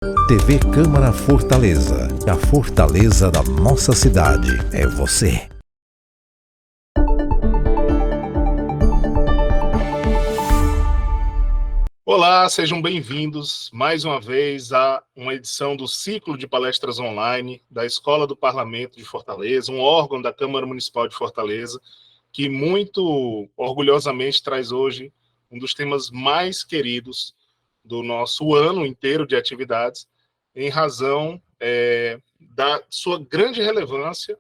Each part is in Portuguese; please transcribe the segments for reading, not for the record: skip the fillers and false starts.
TV Câmara Fortaleza. A fortaleza da nossa cidade é você. Olá, sejam bem-vindos mais uma vez a uma edição do ciclo de palestras online da Escola do Parlamento de Fortaleza, um órgão da Câmara Municipal de Fortaleza, que muito orgulhosamente traz hoje um dos temas mais queridos do nosso ano inteiro de atividades, em razão da sua grande relevância,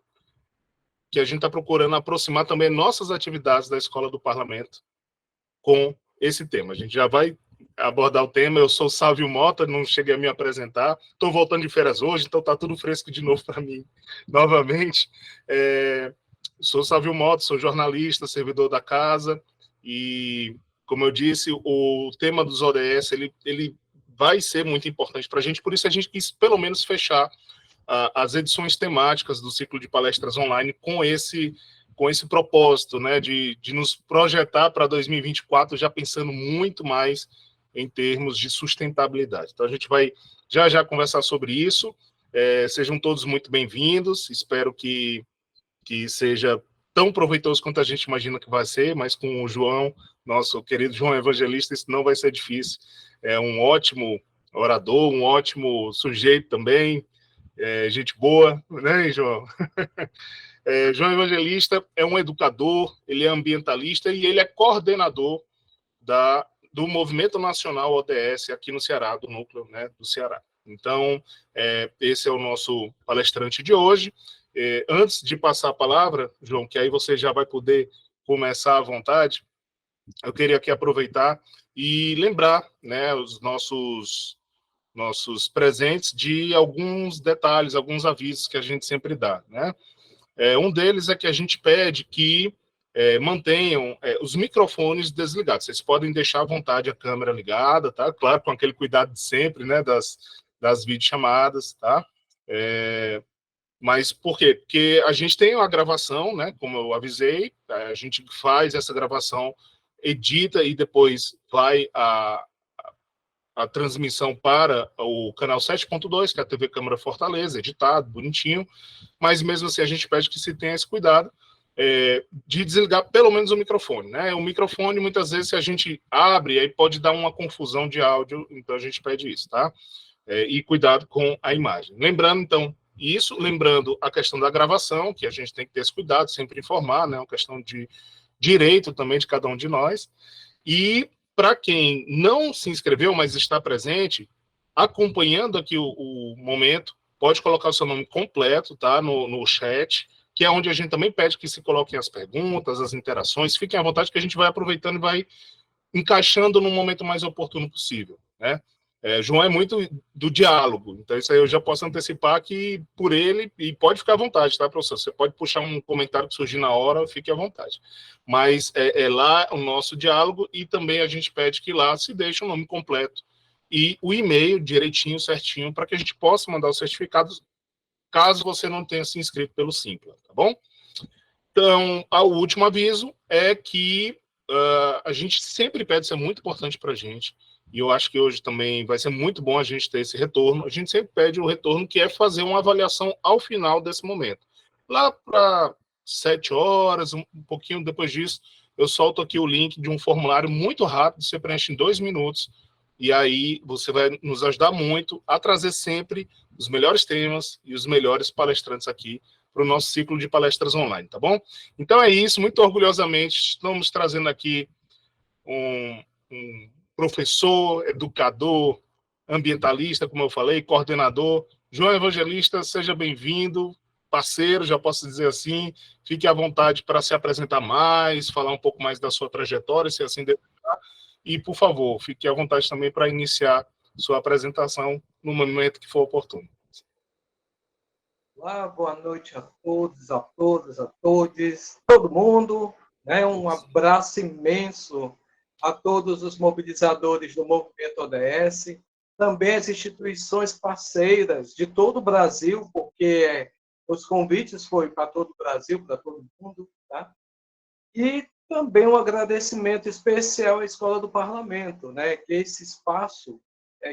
que a gente está procurando aproximar também nossas atividades da Escola do Parlamento com esse tema. A gente já vai abordar o tema. Eu sou Sávio Mota, não cheguei a me apresentar. Estou voltando de férias hoje, então está tudo fresco de novo para mim, novamente. Sou Sávio Mota, sou jornalista, servidor da casa, e, como eu disse, o tema dos ODS ele vai ser muito importante para a gente, por isso a gente quis, pelo menos, fechar as edições temáticas do ciclo de palestras online com esse propósito, né, de nos projetar para 2024 já pensando muito mais em termos de sustentabilidade. Então, a gente vai já conversar sobre isso. Sejam todos muito bem-vindos. Espero que seja tão proveitoso quanto a gente imagina que vai ser, mas com o João, nosso querido João Evangelista, isso não vai ser difícil. É um ótimo orador, um ótimo sujeito também, gente boa, né, João? João Evangelista é um educador, ele é ambientalista e ele é coordenador do Movimento Nacional ODS aqui no Ceará, do núcleo, né, do Ceará. Então, esse é o nosso palestrante de hoje. Antes de passar a palavra, João, que aí você já vai poder começar à vontade, eu queria aqui aproveitar e lembrar, né, os nossos presentes de alguns detalhes, alguns avisos que a gente sempre dá, né? Um deles é que a gente pede que mantenham os microfones desligados. Vocês podem deixar à vontade a câmera ligada, tá? Claro, com aquele cuidado de sempre, né? Das videochamadas, tá? Mas por quê? Porque a gente tem uma gravação, né? Como eu avisei, a gente faz essa gravação, edita e depois vai a transmissão para o canal 7.2, que é a TV Câmara Fortaleza, editado, bonitinho, mas mesmo assim a gente pede que se tenha esse cuidado de desligar pelo menos o microfone, né? O microfone, muitas vezes, se a gente abre, aí pode dar uma confusão de áudio, então a gente pede isso, tá? E cuidado com a imagem. Lembrando, então, lembrando a questão da gravação, que a gente tem que ter esse cuidado, sempre informar, né? É uma questão de direito também de cada um de nós. E para quem não se inscreveu, mas está presente, acompanhando aqui o momento, pode colocar o seu nome completo, tá? No chat, que é onde a gente também pede que se coloquem as perguntas, as interações. Fiquem à vontade que a gente vai aproveitando e vai encaixando no momento mais oportuno possível, né? João é muito do diálogo, então isso aí eu já posso antecipar que por ele, e pode ficar à vontade, tá, professor? Você pode puxar um comentário que surgir na hora, fique à vontade. Mas é lá o nosso diálogo e também a gente pede que lá se deixe o nome completo e o e-mail direitinho, certinho, para que a gente possa mandar os certificados caso você não tenha se inscrito pelo Simpla, tá bom? Então, o último aviso é que a gente sempre pede, isso é muito importante para a gente, e eu acho que hoje também vai ser muito bom a gente ter esse retorno. A gente sempre pede o retorno, que é fazer uma avaliação ao final desse momento. Lá para 7 horas, um pouquinho depois disso, eu solto aqui o link de um formulário muito rápido, você preenche em 2 minutos, e aí você vai nos ajudar muito a trazer sempre os melhores temas e os melhores palestrantes aqui para o nosso ciclo de palestras online, tá bom? Então é isso, muito orgulhosamente estamos trazendo aqui um professor, educador, ambientalista, como eu falei, coordenador. João Evangelista, seja bem-vindo, parceiro, já posso dizer assim. Fique à vontade para se apresentar mais, falar um pouco mais da sua trajetória, se assim desejar. E, por favor, fique à vontade também para iniciar sua apresentação no momento que for oportuno. Olá, boa noite a todos, a todas, a todos, todo mundo. Né? Um abraço imenso a todos os mobilizadores do Movimento ODS, também as instituições parceiras de todo o Brasil, porque os convites foram para todo o Brasil, para todo mundo. Tá? E também um agradecimento especial à Escola do Parlamento, né? Que esse espaço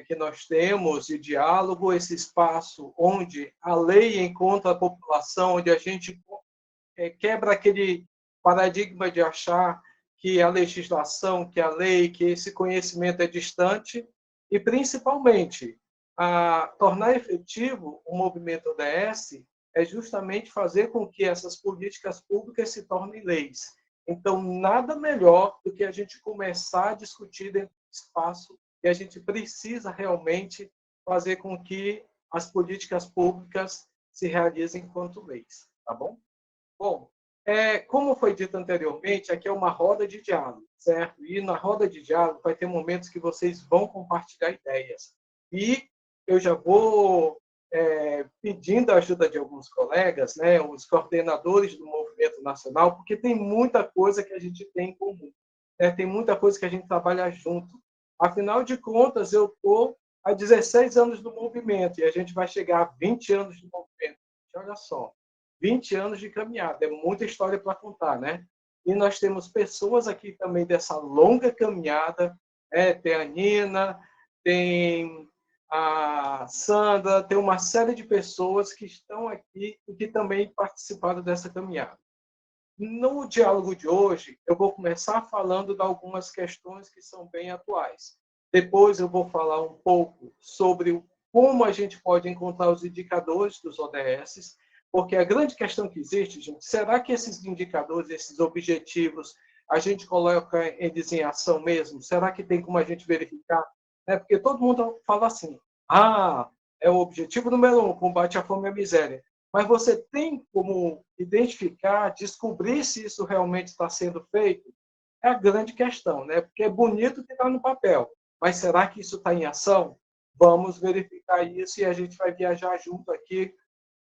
que nós temos de diálogo, esse espaço onde a lei encontra a população, onde a gente quebra aquele paradigma de achar que a legislação, que a lei, que esse conhecimento é distante, e, principalmente, a tornar efetivo o movimento ODS é justamente fazer com que essas políticas públicas se tornem leis. Então, nada melhor do que a gente começar a discutir dentro do espaço e a gente precisa realmente fazer com que as políticas públicas se realizem enquanto leis, tá bom? Bom, como foi dito anteriormente, aqui é uma roda de diálogo, certo? E na roda de diálogo vai ter momentos que vocês vão compartilhar ideias. E eu já vou pedindo a ajuda de alguns colegas, né, os coordenadores do movimento nacional, porque tem muita coisa que a gente tem em comum, né? Tem muita coisa que a gente trabalha junto. Afinal de contas, eu estou há 16 anos do movimento e a gente vai chegar a 20 anos do movimento. Olha só, 20 anos de caminhada, é muita história para contar, né? E nós temos pessoas aqui também dessa longa caminhada, tem a Nina, tem a Sandra, tem uma série de pessoas que estão aqui e que também participaram dessa caminhada. No diálogo de hoje, eu vou começar falando de algumas questões que são bem atuais. Depois eu vou falar um pouco sobre como a gente pode encontrar os indicadores dos ODS, porque a grande questão que existe, gente, será que esses indicadores, esses objetivos, a gente coloca eles em ação mesmo? Será que tem como a gente verificar? Porque todo mundo fala assim, é o objetivo número 1, combate à fome e à miséria. Mas você tem como identificar, descobrir se isso realmente está sendo feito? É a grande questão, né? Porque é bonito que está no papel, mas será que isso está em ação? Vamos verificar isso e a gente vai viajar junto aqui,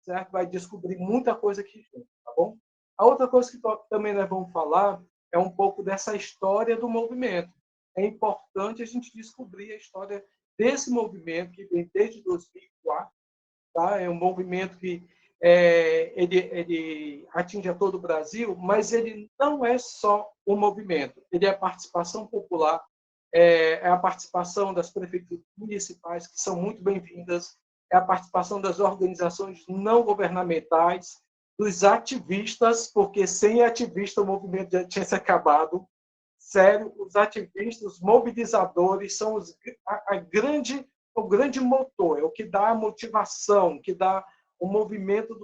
certo? Vai descobrir muita coisa aqui junto, tá bom? A outra coisa que também nós vamos falar é um pouco dessa história do movimento. É importante a gente descobrir a história desse movimento que vem desde 2004, tá? É um movimento que ele atinge a todo o Brasil, mas ele não é só um movimento, ele é a participação popular, é a participação das prefeituras municipais, que são muito bem-vindas, é a participação das organizações não governamentais, dos ativistas, porque sem ativista o movimento já tinha se acabado. Sério, os ativistas, os mobilizadores são o grande motor, é o que dá a motivação, que dá o movimento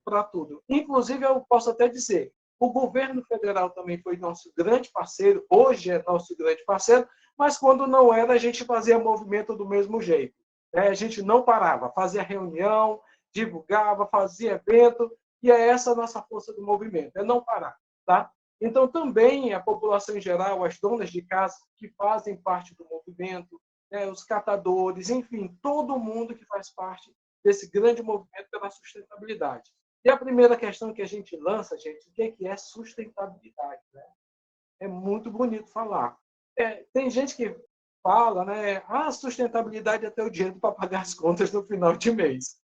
para tudo. Inclusive, eu posso até dizer, o governo federal também foi nosso grande parceiro, hoje é nosso grande parceiro, mas quando não era, a gente fazia movimento do mesmo jeito. Né? A gente não parava, fazia reunião, divulgava, fazia evento, e é essa a nossa força do movimento, é não parar. Tá? Então, também a população em geral, as donas de casa que fazem parte do movimento, né, os catadores, enfim, todo mundo que faz parte desse grande movimento pela sustentabilidade. E a primeira questão que a gente lança, gente, o que é sustentabilidade? Né? É muito bonito falar. Tem gente que fala, né, sustentabilidade é ter o dinheiro para pagar as contas no final de mês.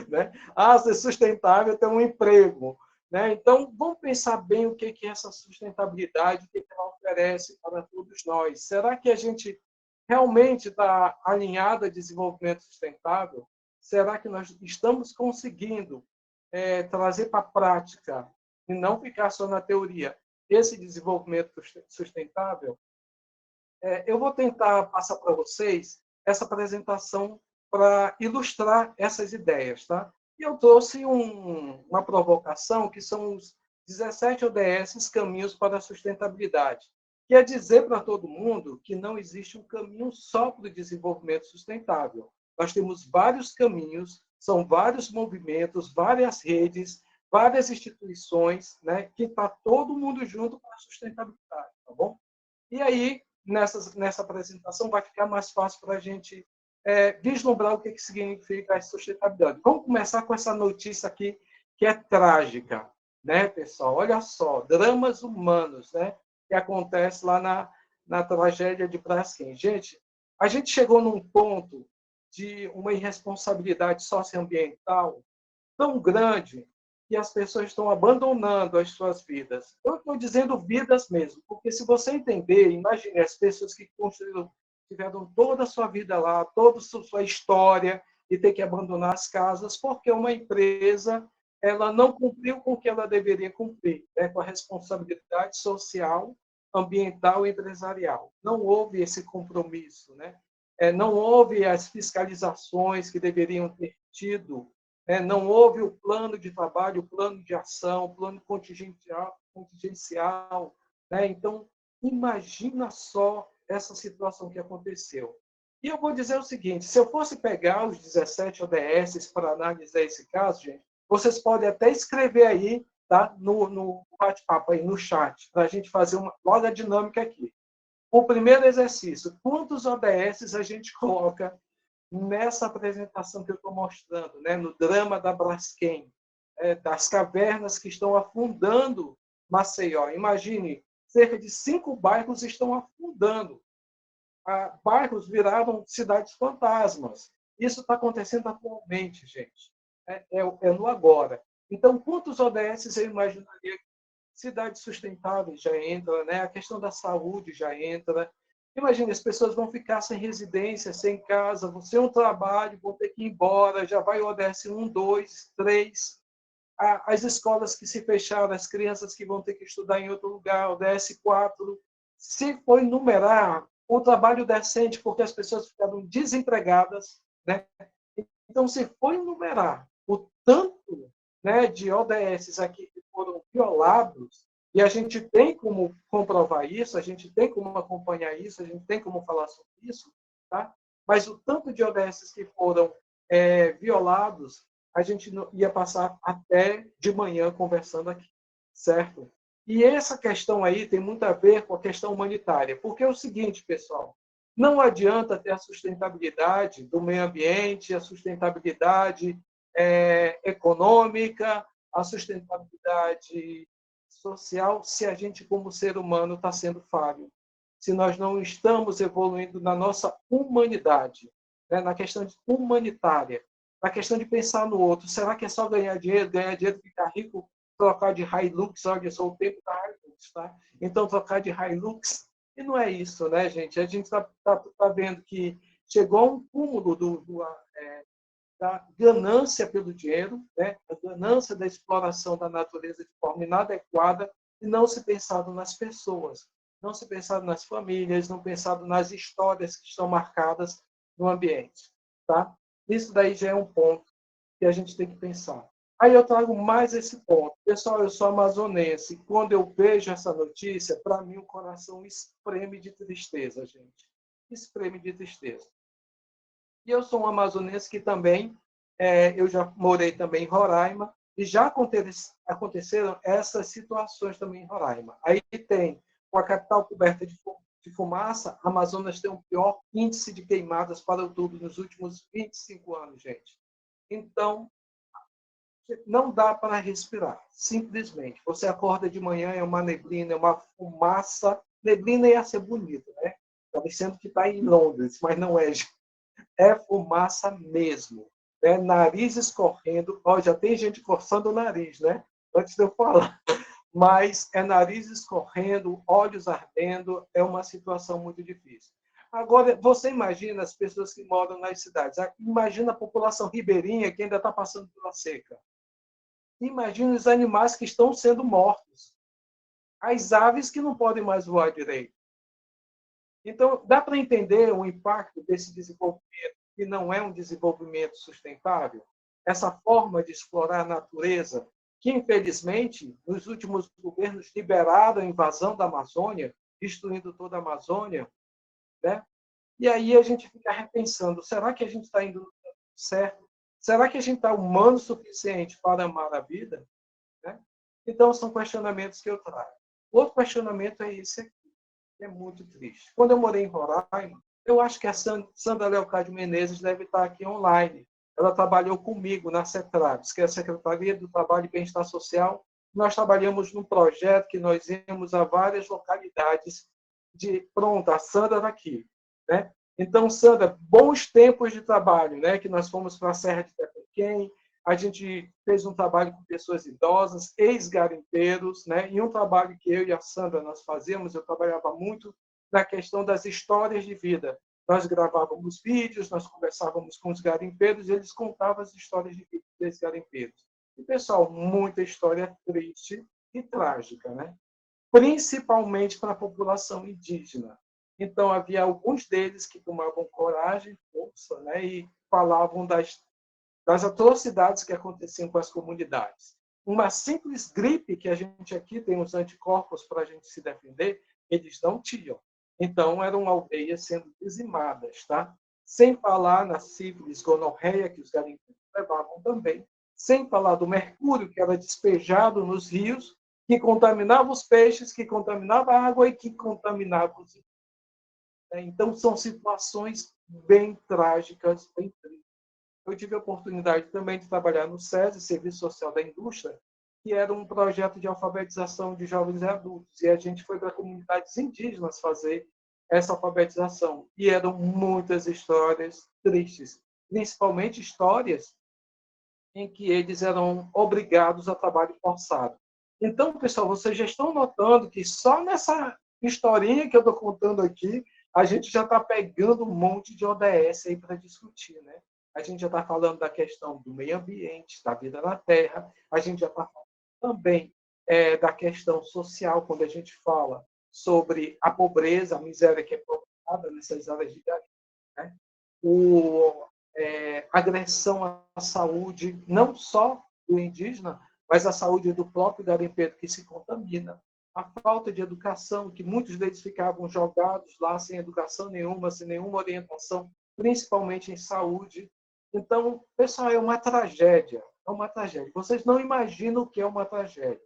Né? Ser sustentável é ter um emprego. Né? Então, vamos pensar bem o que é essa sustentabilidade, o que ela oferece para todos nós. Será que a gente realmente está alinhado a desenvolvimento sustentável? Será que nós estamos conseguindo trazer para a prática, e não ficar só na teoria, esse desenvolvimento sustentável? Eu vou tentar passar para vocês essa apresentação para ilustrar essas ideias. Tá? E eu trouxe uma provocação, que são os 17 ODS Caminhos para a Sustentabilidade, que é dizer para todo mundo que não existe um caminho só para o desenvolvimento sustentável. Nós temos vários caminhos, são vários movimentos, várias redes, várias instituições, né, que está todo mundo junto para a sustentabilidade. Tá bom? E aí, nessa apresentação, vai ficar mais fácil para a gente vislumbrar o que significa a sustentabilidade. Vamos começar com essa notícia aqui, que é trágica, né, pessoal? Olha só, dramas humanos, né, que acontece lá na tragédia de Braskem. Gente, a gente chegou num ponto de uma irresponsabilidade socioambiental tão grande que as pessoas estão abandonando as suas vidas. Eu estou dizendo vidas mesmo, porque se você entender, imagine as pessoas que construíram tiveram toda a sua vida lá, toda a sua história, e ter que abandonar as casas porque uma empresa ela não cumpriu com o que ela deveria cumprir, né, com a responsabilidade social, ambiental e empresarial. Não houve esse compromisso, né? Não houve as fiscalizações que deveriam ter tido, né? Não houve o plano de trabalho, o plano de ação, o plano contingencial, né? Então, imagina só essa situação que aconteceu. E eu vou dizer o seguinte, se eu fosse pegar os 17 ODS para analisar esse caso, gente, vocês podem até escrever aí, tá? No bate-papo aí, no chat, para a gente fazer logo a dinâmica aqui. O primeiro exercício, quantos ODS a gente coloca nessa apresentação que eu estou mostrando, né? No drama da Braskem, das cavernas que estão afundando Maceió. Imagine, cerca de 5 bairros estão afundando. Bairros viraram cidades fantasmas. Isso está acontecendo atualmente, gente. É no agora. Então, quantos ODS eu imaginaria? Cidades sustentáveis já entra, né? A questão da saúde já entra. Imagina, as pessoas vão ficar sem residência, sem casa, vão ter um trabalho, vão ter que ir embora, já vai o ODS 1, 2, 3. As escolas que se fecharam, as crianças que vão ter que estudar em outro lugar, ODS 4. Se for enumerar o trabalho decente, porque as pessoas ficaram desempregadas, né? Então, se for enumerar o tanto, né, de ODS aqui que foram violados, e a gente tem como comprovar isso, a gente tem como acompanhar isso, a gente tem como falar sobre isso, tá? Mas o tanto de ODS que foram violados, a gente ia passar até de manhã conversando aqui, certo? E essa questão aí tem muito a ver com a questão humanitária, porque é o seguinte, pessoal, não adianta ter a sustentabilidade do meio ambiente, a sustentabilidade econômica, a sustentabilidade social, se a gente, como ser humano, está sendo falho, se nós não estamos evoluindo na nossa humanidade, né, na questão humanitária, na questão de pensar no outro. Será que é só ganhar dinheiro, ficar rico, trocar de Hilux? Olha, eu sou o tempo da Hilux, tá? Então, trocar de Hilux. E não é isso, né, gente? A gente está vendo que chegou a um cúmulo da ganância pelo dinheiro, né? A ganância da exploração da natureza de forma inadequada e não se pensado nas pessoas, não se pensado nas famílias, não pensado nas histórias que estão marcadas no ambiente. Tá? Isso daí já é um ponto que a gente tem que pensar. Aí eu trago mais esse ponto. Pessoal, eu sou amazonense. Quando eu vejo essa notícia, para mim o coração espreme de tristeza, gente. Espreme de tristeza. E eu sou um amazonense que também, eu já morei também em Roraima, e já aconteceram essas situações também em Roraima. Aí tem, com a capital coberta de fumaça, Amazonas tem o pior índice de queimadas para outubro nos últimos 25 anos, gente. Então, não dá para respirar, simplesmente. Você acorda de manhã, é uma neblina, é uma fumaça. Neblina ia ser bonita, né? Está parecendo que está em Londres, mas não é. É fumaça mesmo. Né? Nariz escorrendo. Oh, já tem gente coçando o nariz, né? Antes de eu falar. Mas é nariz escorrendo, olhos ardendo, é uma situação muito difícil. Agora, você imagina as pessoas que moram nas cidades. Imagina a população ribeirinha que ainda está passando pela seca. Imagina os animais que estão sendo mortos. As aves que não podem mais voar direito. Então, dá para entender o impacto desse desenvolvimento, que não é um desenvolvimento sustentável? Essa forma de explorar a natureza, que, infelizmente, nos últimos governos liberaram a invasão da Amazônia, destruindo toda a Amazônia, né? E aí a gente fica repensando, será que a gente está indo certo? Será que a gente está humano o suficiente para amar a vida? Né? Então, são questionamentos que eu trago. Outro questionamento é esse aqui. É muito triste. Quando eu morei em Roraima, eu acho que a Sandra Leocádio Menezes deve estar aqui online. Ela trabalhou comigo na CETRABS, que é a Secretaria do Trabalho e Bem-Estar Social. Nós trabalhamos num projeto que nós íamos a várias localidades pronto, a Sandra está aqui. Né? Então, Sandra, bons tempos de trabalho, né? Que nós fomos para a Serra de Tepequém, a gente fez um trabalho com pessoas idosas, ex-garimpeiros, né? E um trabalho que eu e a Sandra nós fazíamos, eu trabalhava muito na questão das histórias de vida. nós gravávamos vídeos, nós conversávamos com os garimpeiros, e eles contavam as histórias de vida desses garimpeiros. E, pessoal, muita história triste e trágica, né? Principalmente para a população indígena. Então, havia alguns deles que tomavam coragem, força, né? E falavam das atrocidades que aconteciam com as comunidades. Uma simples gripe, que a gente aqui tem os anticorpos para a gente se defender, eles não tinham. Então, eram aldeias sendo dizimadas, tá? Sem falar na sífilis, gonorreia, que os garimpeiros levavam também, sem falar do mercúrio, que era despejado nos rios, que contaminava os peixes, que contaminava a água e que contaminava os rios. Então, são situações bem trágicas, bem tristes. Eu tive a oportunidade também de trabalhar no SESI, Serviço Social da Indústria, que era um projeto de alfabetização de jovens e adultos, e a gente foi para comunidades indígenas fazer essa alfabetização. E eram muitas histórias tristes, principalmente histórias em que eles eram obrigados a trabalho forçado. Então, pessoal, vocês já estão notando que só nessa historinha que eu estou contando aqui, a gente já está pegando um monte de ODS aí para discutir, né? A gente já está falando da questão do meio ambiente, da vida na Terra, a gente já está falando também da questão social, quando a gente fala sobre a pobreza, a miséria que é provocada nessas áreas de garimpo, né? Agressão à saúde, não só do indígena, mas a saúde do próprio garimpeiro que se contamina. A falta de educação, que muitos deles ficavam jogados lá sem educação nenhuma, sem nenhuma orientação, principalmente em saúde. Então, pessoal, é uma tragédia. É uma tragédia. Vocês não imaginam o que é uma tragédia.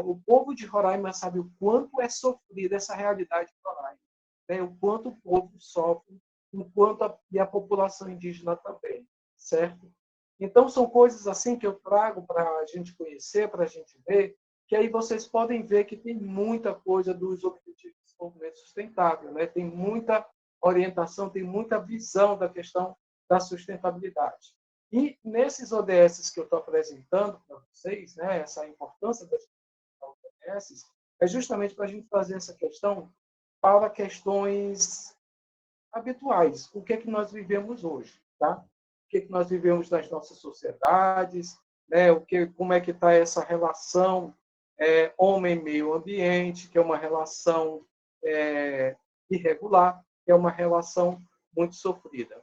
O povo de Roraima sabe o quanto é sofrida essa realidade de Roraima. O quanto o povo sofre, enquanto a população indígena também, certo? Então, são coisas assim que eu trago para a gente conhecer, para a gente ver, que aí vocês podem ver que tem muita coisa dos Objetivos de Desenvolvimento Sustentável, né? Tem muita orientação, tem muita visão da questão da sustentabilidade. E nesses ODS que eu estou apresentando para vocês, né, essa importância das ODS, é justamente para a gente fazer essa questão para questões habituais. O que é que nós vivemos hoje, tá? O que é que nós vivemos nas nossas sociedades, né? Como é que está essa relação homem-meio ambiente, que é uma relação irregular, que é uma relação muito sofrida.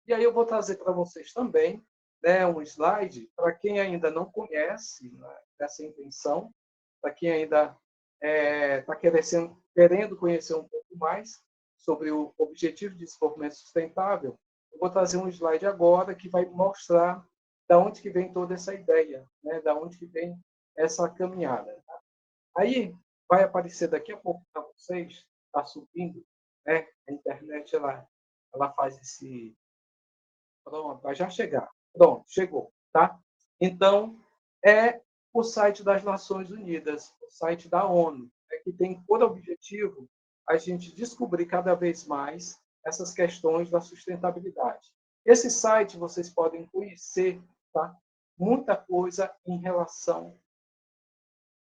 E aí eu vou trazer para vocês também, né, um slide para quem ainda não conhece, né, essa intenção, para quem ainda está querendo conhecer um pouco mais sobre o Objetivo de Desenvolvimento Sustentável. Eu vou trazer um slide agora que vai mostrar da onde que vem toda essa ideia, né, da onde que vem essa caminhada. Tá? Aí vai aparecer daqui a pouco para vocês, está subindo, né, a internet ela faz esse... Pronto, vai já chegar. Pronto, chegou, tá? Então, é o site das Nações Unidas, o site da ONU, que tem por objetivo a gente descobrir cada vez mais essas questões da sustentabilidade. Esse site vocês podem conhecer, tá? Muita coisa em relação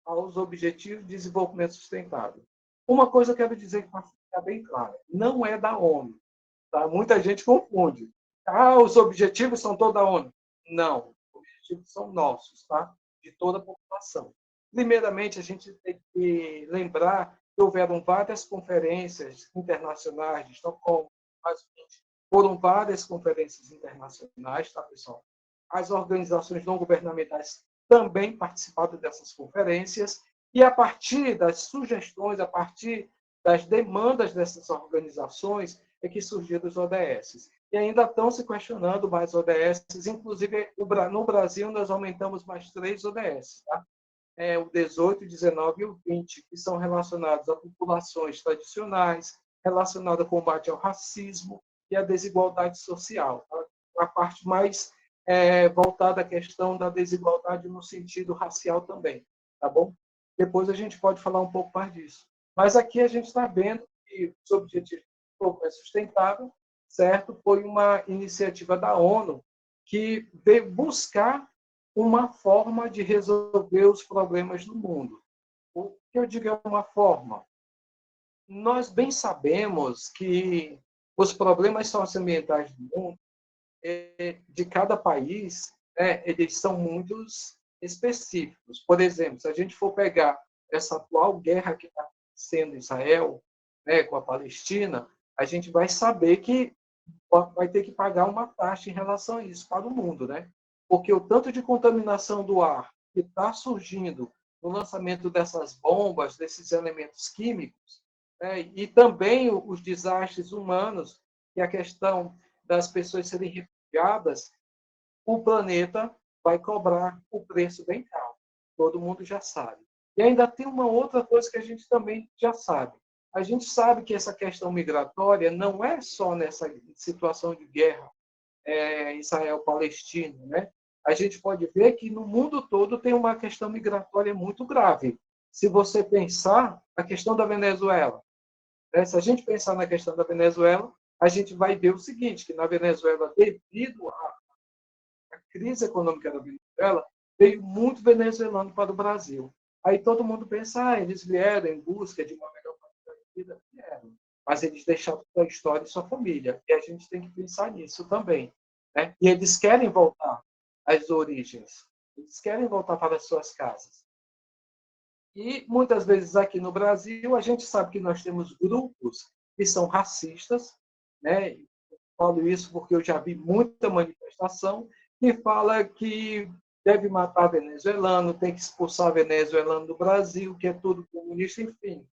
aos Objetivos de Desenvolvimento Sustentável. Uma coisa eu quero dizer para ficar bem clara, não é da ONU, tá? Muita gente confunde. Os objetivos são toda a ONU. Não, os objetivos são nossos, tá? De toda a população. Primeiramente, a gente tem que lembrar que houveram várias conferências internacionais de Estocolmo, foram várias conferências internacionais, tá, pessoal? As organizações não governamentais também participaram dessas conferências, e a partir das sugestões, a partir das demandas dessas organizações, é que surgiram os ODS. E ainda estão se questionando mais ODS, inclusive no Brasil nós aumentamos mais 3 ODS, tá? O 18, 19 e o 20, que são relacionados a populações tradicionais, relacionados ao combate ao racismo e à desigualdade social. Tá? A parte mais voltada à questão da desigualdade no sentido racial também, tá bom? Depois a gente pode falar um pouco mais disso. Mas aqui a gente está vendo que os Objetivos de Desenvolvimento Sustentável, certo? Foi uma iniciativa da ONU que veio buscar uma forma de resolver os problemas do mundo. O que eu digo é uma forma? nós bem sabemos que os problemas socioambientais do mundo, de cada país, eles são muito específicos. Por exemplo, se a gente for pegar essa atual guerra que está sendo em Israel, né, com a Palestina, a gente vai saber que vai ter que pagar uma taxa em relação a isso para o mundo, né? Porque o tanto de contaminação do ar que está surgindo no lançamento dessas bombas, desses elementos químicos, né? E também os desastres humanos, que a questão das pessoas serem refugiadas, o planeta vai cobrar o preço bem caro. Todo mundo já sabe. E ainda tem uma outra coisa que a gente também já sabe. A gente sabe que essa questão migratória não é só nessa situação de guerra Israel-Palestina, né? A gente pode ver que no mundo todo tem uma questão migratória muito grave. Se você pensar a questão da Venezuela, né? Se a gente pensar na questão da Venezuela, a gente vai ver o seguinte, que na Venezuela, devido à crise econômica da Venezuela, veio muito venezuelano para o Brasil. Aí todo mundo pensa, eles vieram em busca de uma melhor qualidade de vida. Vieram. Mas eles deixaram sua história e sua família. E a gente tem que pensar nisso também. Né? E eles querem voltar às origens. Eles querem voltar para as suas casas. E muitas vezes aqui no Brasil, a gente sabe que nós temos grupos que são racistas, né? Eu falo isso porque eu já vi muita manifestação que fala que deve matar venezuelano, tem que expulsar venezuelano do Brasil, que é tudo comunista, enfim.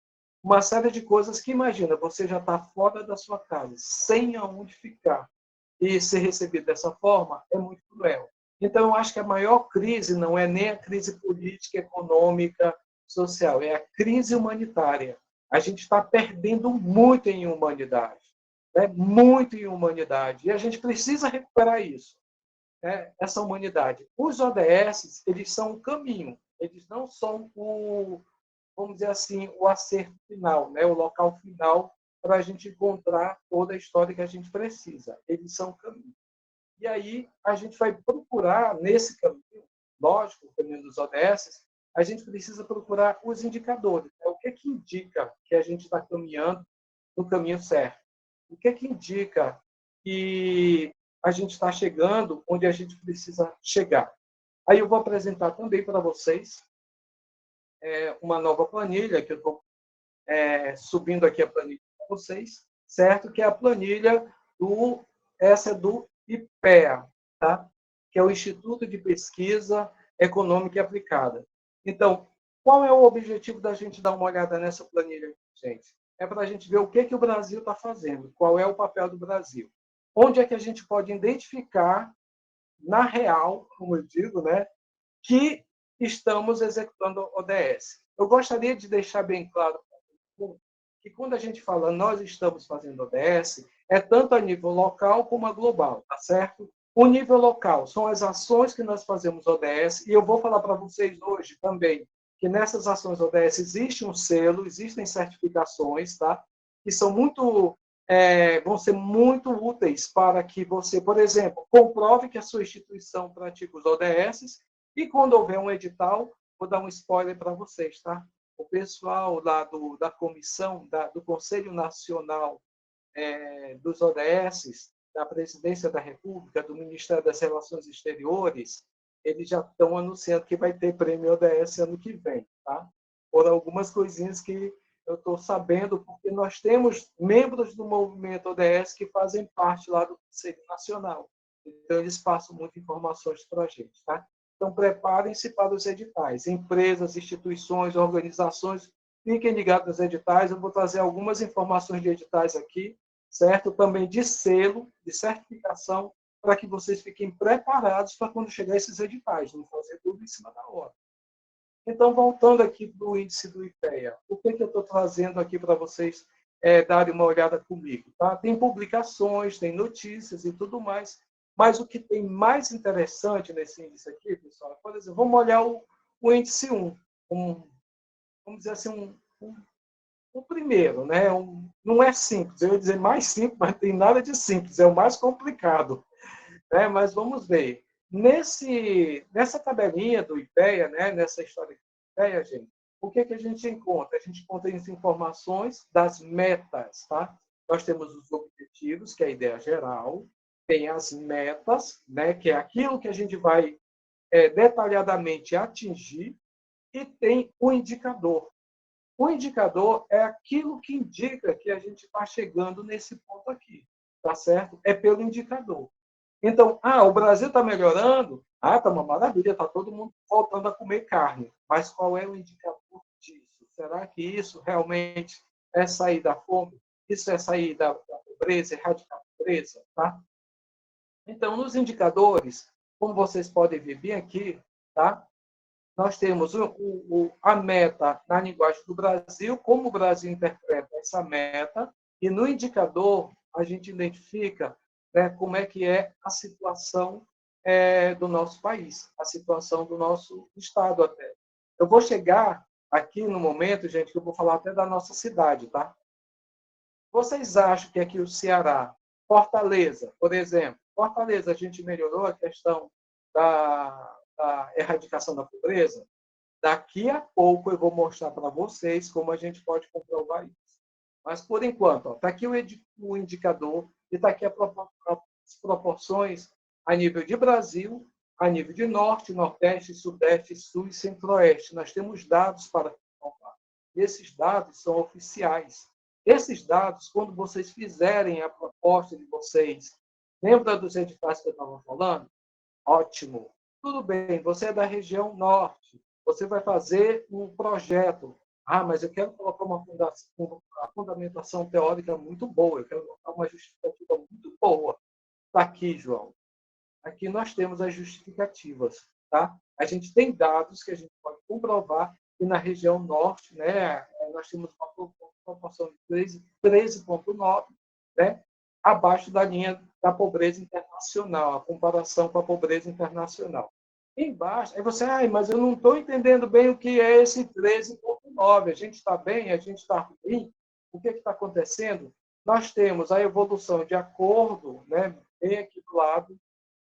Uma série de coisas que, imagina, você já está fora da sua casa, sem aonde ficar, e ser recebido dessa forma é muito cruel. Então, eu acho que a maior crise não é nem a crise política, econômica, social, é a crise humanitária. A gente está perdendo muito em humanidade, né? Muito em humanidade, e a gente precisa recuperar isso, né? Essa humanidade. Os ODS, eles são o caminho, eles não são vamos dizer assim, o acerto final, né? O local final para a gente encontrar toda a história que a gente precisa. Eles são o caminho. E aí a gente vai procurar, nesse caminho, lógico, o caminho dos ODS, a gente precisa procurar os indicadores. Né? O que indica que a gente está caminhando no caminho certo? O que indica que a gente está chegando onde a gente precisa chegar? Aí eu vou apresentar também para vocês uma nova planilha, que eu estou subindo aqui a planilha para vocês, certo? Que é a planilha essa é do IPEA, tá? Que é o Instituto de Pesquisa Econômica e Aplicada. Então, qual é o objetivo da gente dar uma olhada nessa planilha, gente? É para a gente ver o que o Brasil está fazendo, qual é o papel do Brasil. Onde é que a gente pode identificar, na real, como eu digo, né, que estamos executando o ODS. Eu gostaria de deixar bem claro que quando a gente fala nós estamos fazendo ODS, é tanto a nível local como a global, tá certo? O nível local são as ações que nós fazemos ODS, e eu vou falar para vocês hoje também que nessas ações ODS existe um selo, existem certificações, tá? Que são vão ser muito úteis para que você, por exemplo, comprove que a sua instituição pratica os ODS, e quando houver um edital, vou dar um spoiler para vocês, tá? O pessoal lá da comissão, do Conselho Nacional dos ODS, da Presidência da República, do Ministério das Relações Exteriores, eles já estão anunciando que vai ter prêmio ODS ano que vem, tá? Por algumas coisinhas que eu estou sabendo, porque nós temos membros do movimento ODS que fazem parte lá do Conselho Nacional. Então, eles passam muitas informações para a gente, tá? Então, preparem-se para os editais. Empresas, instituições, organizações, fiquem ligados nos editais. Eu vou trazer algumas informações de editais aqui, certo? Também de selo, de certificação, para que vocês fiquem preparados para quando chegar esses editais, não fazer tudo em cima da hora. Então, voltando aqui para o índice do IPEA, o que eu estou trazendo aqui para vocês darem uma olhada comigo? Tá? Tem publicações, tem notícias e tudo mais, mas o que tem mais interessante nesse índice aqui, pessoal, por exemplo, vamos olhar o índice 1, vamos dizer assim, o primeiro, né? Não é simples, eu ia dizer mais simples, mas não tem nada de simples, é o mais complicado. Né? Mas vamos ver. Nessa tabelinha do IPEA, né? Nessa história do IPEA, gente, o que a gente encontra? A gente encontra as informações das metas, tá? Nós temos os objetivos, que é a ideia geral, tem as metas, né, que é aquilo que a gente vai detalhadamente atingir, e tem o indicador. O indicador é aquilo que indica que a gente está chegando nesse ponto aqui, tá certo? É pelo indicador. Então, o Brasil está melhorando? Está uma maravilha, está todo mundo voltando a comer carne. Mas qual é o indicador disso? Será que isso realmente é sair da fome? Isso é sair da pobreza, erradicar a pobreza? Tá? Então, nos indicadores, como vocês podem ver bem aqui, tá? Nós temos a meta na linguagem do Brasil, como o Brasil interpreta essa meta, e no indicador a gente identifica, né, como é que é a situação do nosso país, a situação do nosso estado até. Eu vou chegar aqui no momento, gente, que eu vou falar até da nossa cidade, tá? Vocês acham que aqui o Ceará, Fortaleza, por exemplo, Fortaleza, a gente melhorou a questão da erradicação da pobreza? Daqui a pouco eu vou mostrar para vocês como a gente pode comprovar isso. Mas, por enquanto, está aqui o indicador e está aqui as proporções a nível de Brasil, a nível de Norte, Nordeste, Sudeste, Sul e Centro-Oeste. Nós temos dados para comprovar. Esses dados são oficiais. Esses dados, quando vocês fizerem a proposta de vocês, lembra dos editais que eu estava falando? Ótimo. Tudo bem, você é da região Norte. Você vai fazer um projeto. Mas eu quero colocar uma fundamentação teórica muito boa, eu quero colocar uma justificativa muito boa. Está aqui, João. Aqui nós temos as justificativas. Tá? A gente tem dados que a gente pode comprovar e na região Norte, né, nós temos uma proporção de 13,9, né, abaixo da linha da pobreza internacional, a comparação com a pobreza internacional. Embaixo, aí você, mas eu não estou entendendo bem o que é esse 13,9. A gente está bem, a gente está ruim. O que está acontecendo? Nós temos a evolução de acordo, né, bem aqui do lado,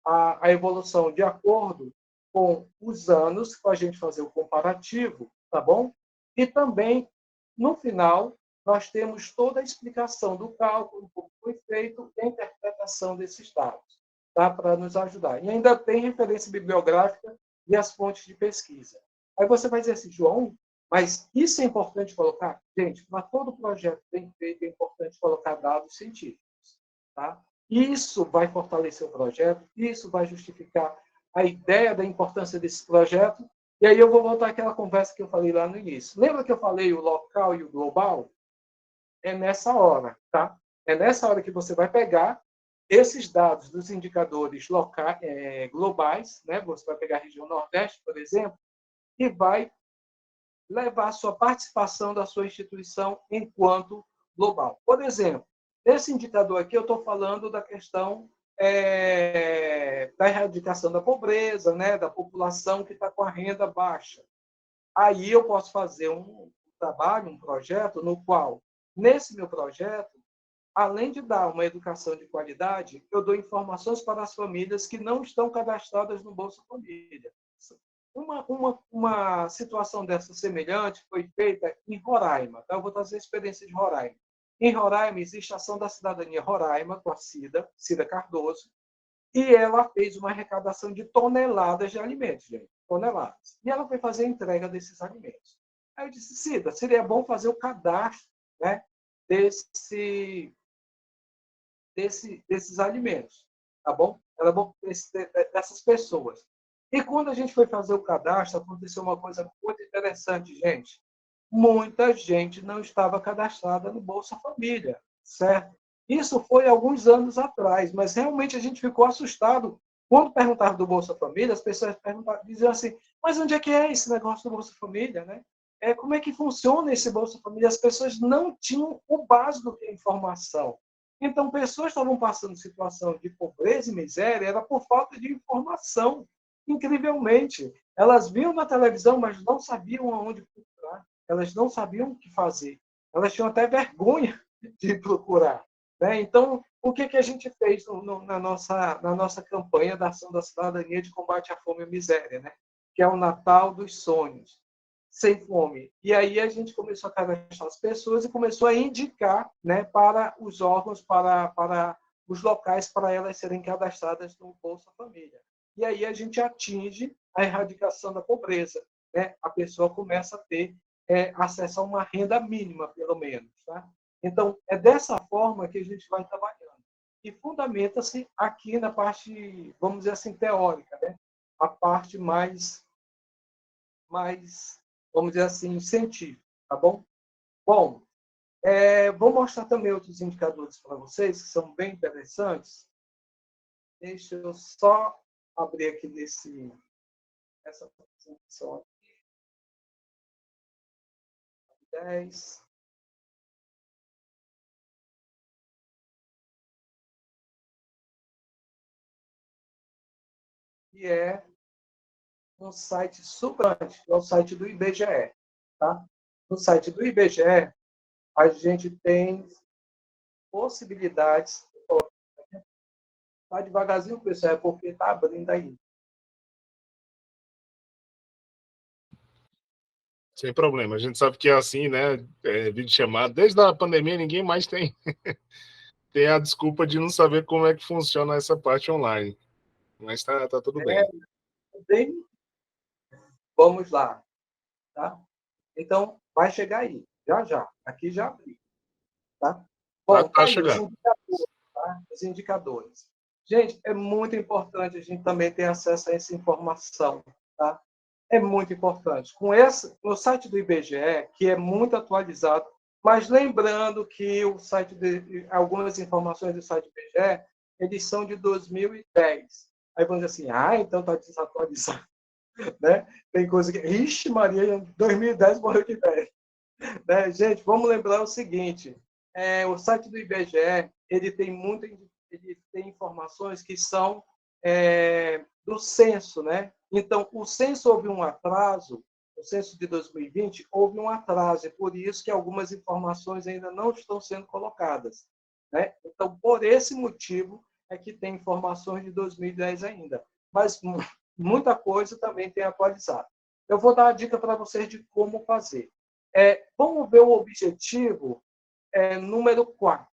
a evolução de acordo com os anos, para a gente fazer o comparativo, tá bom? E também, no final, nós temos toda a explicação do cálculo, como foi feito, e a interpretação desses dados, tá? Para nos ajudar. E ainda tem referência bibliográfica e as fontes de pesquisa. Aí você vai dizer assim, João, mas isso é importante colocar? Gente, para todo projeto bem feito, é importante colocar dados científicos. Tá? Isso vai fortalecer o projeto, isso vai justificar a ideia da importância desse projeto. E aí eu vou voltar àquela conversa que eu falei lá no início. Lembra que eu falei o local e o global? É nessa hora, tá? É nessa hora que você vai pegar esses dados dos indicadores locais, globais, né? Você vai pegar a região Nordeste, por exemplo, e vai levar a sua participação da sua instituição enquanto global. Por exemplo, esse indicador aqui eu estou falando da questão da erradicação da pobreza, né? Da população que está com a renda baixa. Aí eu posso fazer um trabalho, um projeto, no qual, nesse meu projeto, além de dar uma educação de qualidade, eu dou informações para as famílias que não estão cadastradas no Bolsa Família. Uma situação dessa semelhante foi feita em Roraima. Tá? Eu vou trazer a experiência de Roraima. Em Roraima, existe a Ação da Cidadania Roraima, com a Cida Cardoso, e ela fez uma arrecadação de toneladas de alimentos, gente, toneladas. E ela foi fazer a entrega desses alimentos. Aí eu disse, Cida, seria bom fazer o cadastro, né, desses alimentos, tá bom? Era bom dessas pessoas. E quando a gente foi fazer o cadastro, aconteceu uma coisa muito interessante, gente. Muita gente não estava cadastrada no Bolsa Família, certo? Isso foi alguns anos atrás, mas realmente a gente ficou assustado. Quando perguntava do Bolsa Família, as pessoas diziam assim, mas onde é que é esse negócio do Bolsa Família, né? Como é que funciona esse Bolsa Família? As pessoas não tinham o básico que é informação. Então, pessoas estavam passando situação de pobreza e miséria, era por falta de informação. Incrivelmente. Elas viam na televisão, mas não sabiam aonde procurar. Elas não sabiam o que fazer. Elas tinham até vergonha de procurar. Né? Então, o que a gente fez na nossa campanha da Ação da Cidadania de Combate à Fome e à Miséria, né? Que é o Natal dos Sonhos? sem fome. E aí a gente começou a cadastrar as pessoas e começou a indicar, né, para os órgãos, para os locais, para elas serem cadastradas no Bolsa Família. E aí a gente atinge a erradicação da pobreza, né? A pessoa começa a ter acesso a uma renda mínima, pelo menos, tá? Então, é dessa forma que a gente vai trabalhando. E fundamenta-se aqui na parte, vamos dizer assim, teórica, né? A parte mais, vamos dizer assim, científica, tá bom? Bom, vou mostrar também outros indicadores para vocês, que são bem interessantes. Deixa eu só abrir aqui essa apresentação aqui. 10. Que é um site super, que é o site do IBGE. Tá? No site do IBGE, a gente tem possibilidades. Está devagarzinho, pessoal, é porque está abrindo aí. Sem problema. A gente sabe que é assim, né? Vídeo chamado. Desde a pandemia, ninguém mais tem, tem a desculpa de não saber como é que funciona essa parte online. Mas tá tudo bem. Bem, vamos lá. Tá? Então, vai chegar aí. Já. Aqui já abri. Tá? Bom, Tá aí os chegando. indicadores. Tá? Os indicadores. Gente, é muito importante a gente também ter acesso a essa informação. Tá? É muito importante. No site do IBGE, que é muito atualizado, mas lembrando que o site algumas informações do site do IBGE, eles são de 2010. Aí vamos dizer assim, então está desatualizado. Né? Tem coisa que... Ixi, Maria, em 2010 morreu de velho. Né? Gente, vamos lembrar o seguinte, o site do IBGE, ele tem informações que são do censo, né? Então, o censo houve um atraso, o censo de 2020 houve um atraso, e por isso que algumas informações ainda não estão sendo colocadas, né? Então, por esse motivo é que tem informações de 2010 ainda, mas muita coisa também tem atualizado. Eu vou dar uma dica para vocês de como fazer. Vamos ver o objetivo número 4.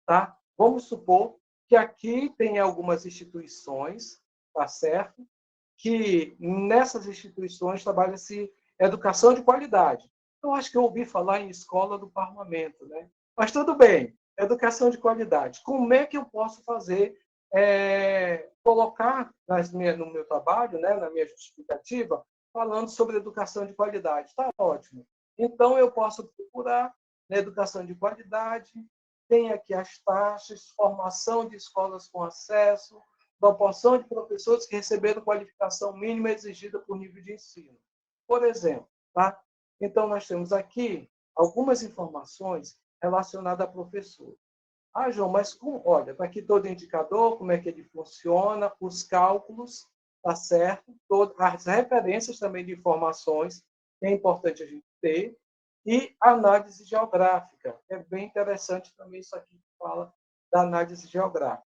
Tá? Vamos supor que aqui tem algumas instituições, tá certo? Que nessas instituições trabalha-se educação de qualidade. Eu acho que eu ouvi falar em escola do parlamento, né? Mas tudo bem, educação de qualidade. Como é que eu posso fazer, colocar no meu trabalho, né, na minha justificativa, falando sobre educação de qualidade? Está ótimo. Então, eu posso procurar na educação de qualidade, tem aqui as taxas, formação de escolas com acesso, proporção de professores que receberam qualificação mínima exigida por nível de ensino. Por exemplo, tá? Então, nós temos aqui algumas informações relacionadas a professor. João, mas olha, está aqui todo indicador, como é que ele funciona, os cálculos, tá certo? As referências também de informações, que é importante a gente ter, e análise geográfica. É bem interessante também isso aqui que fala da análise geográfica.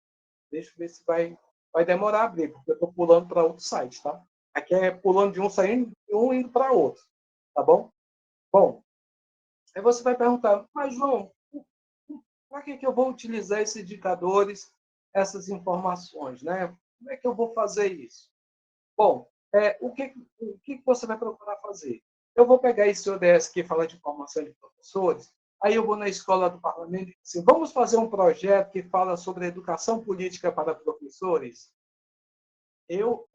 Deixa eu ver se vai demorar a abrir, porque eu estou pulando para outro site, tá? Aqui é pulando de um saindo e um indo para outro, tá bom? Bom, aí você vai perguntar, mas João, para que eu vou utilizar esses indicadores, essas informações, né? Como é que eu vou fazer isso? Bom, o que você vai procurar fazer? Eu vou pegar esse ODS que fala de formação de professores, aí eu vou na escola do parlamento e digo assim, vamos fazer um projeto que fala sobre educação política para professores? Eu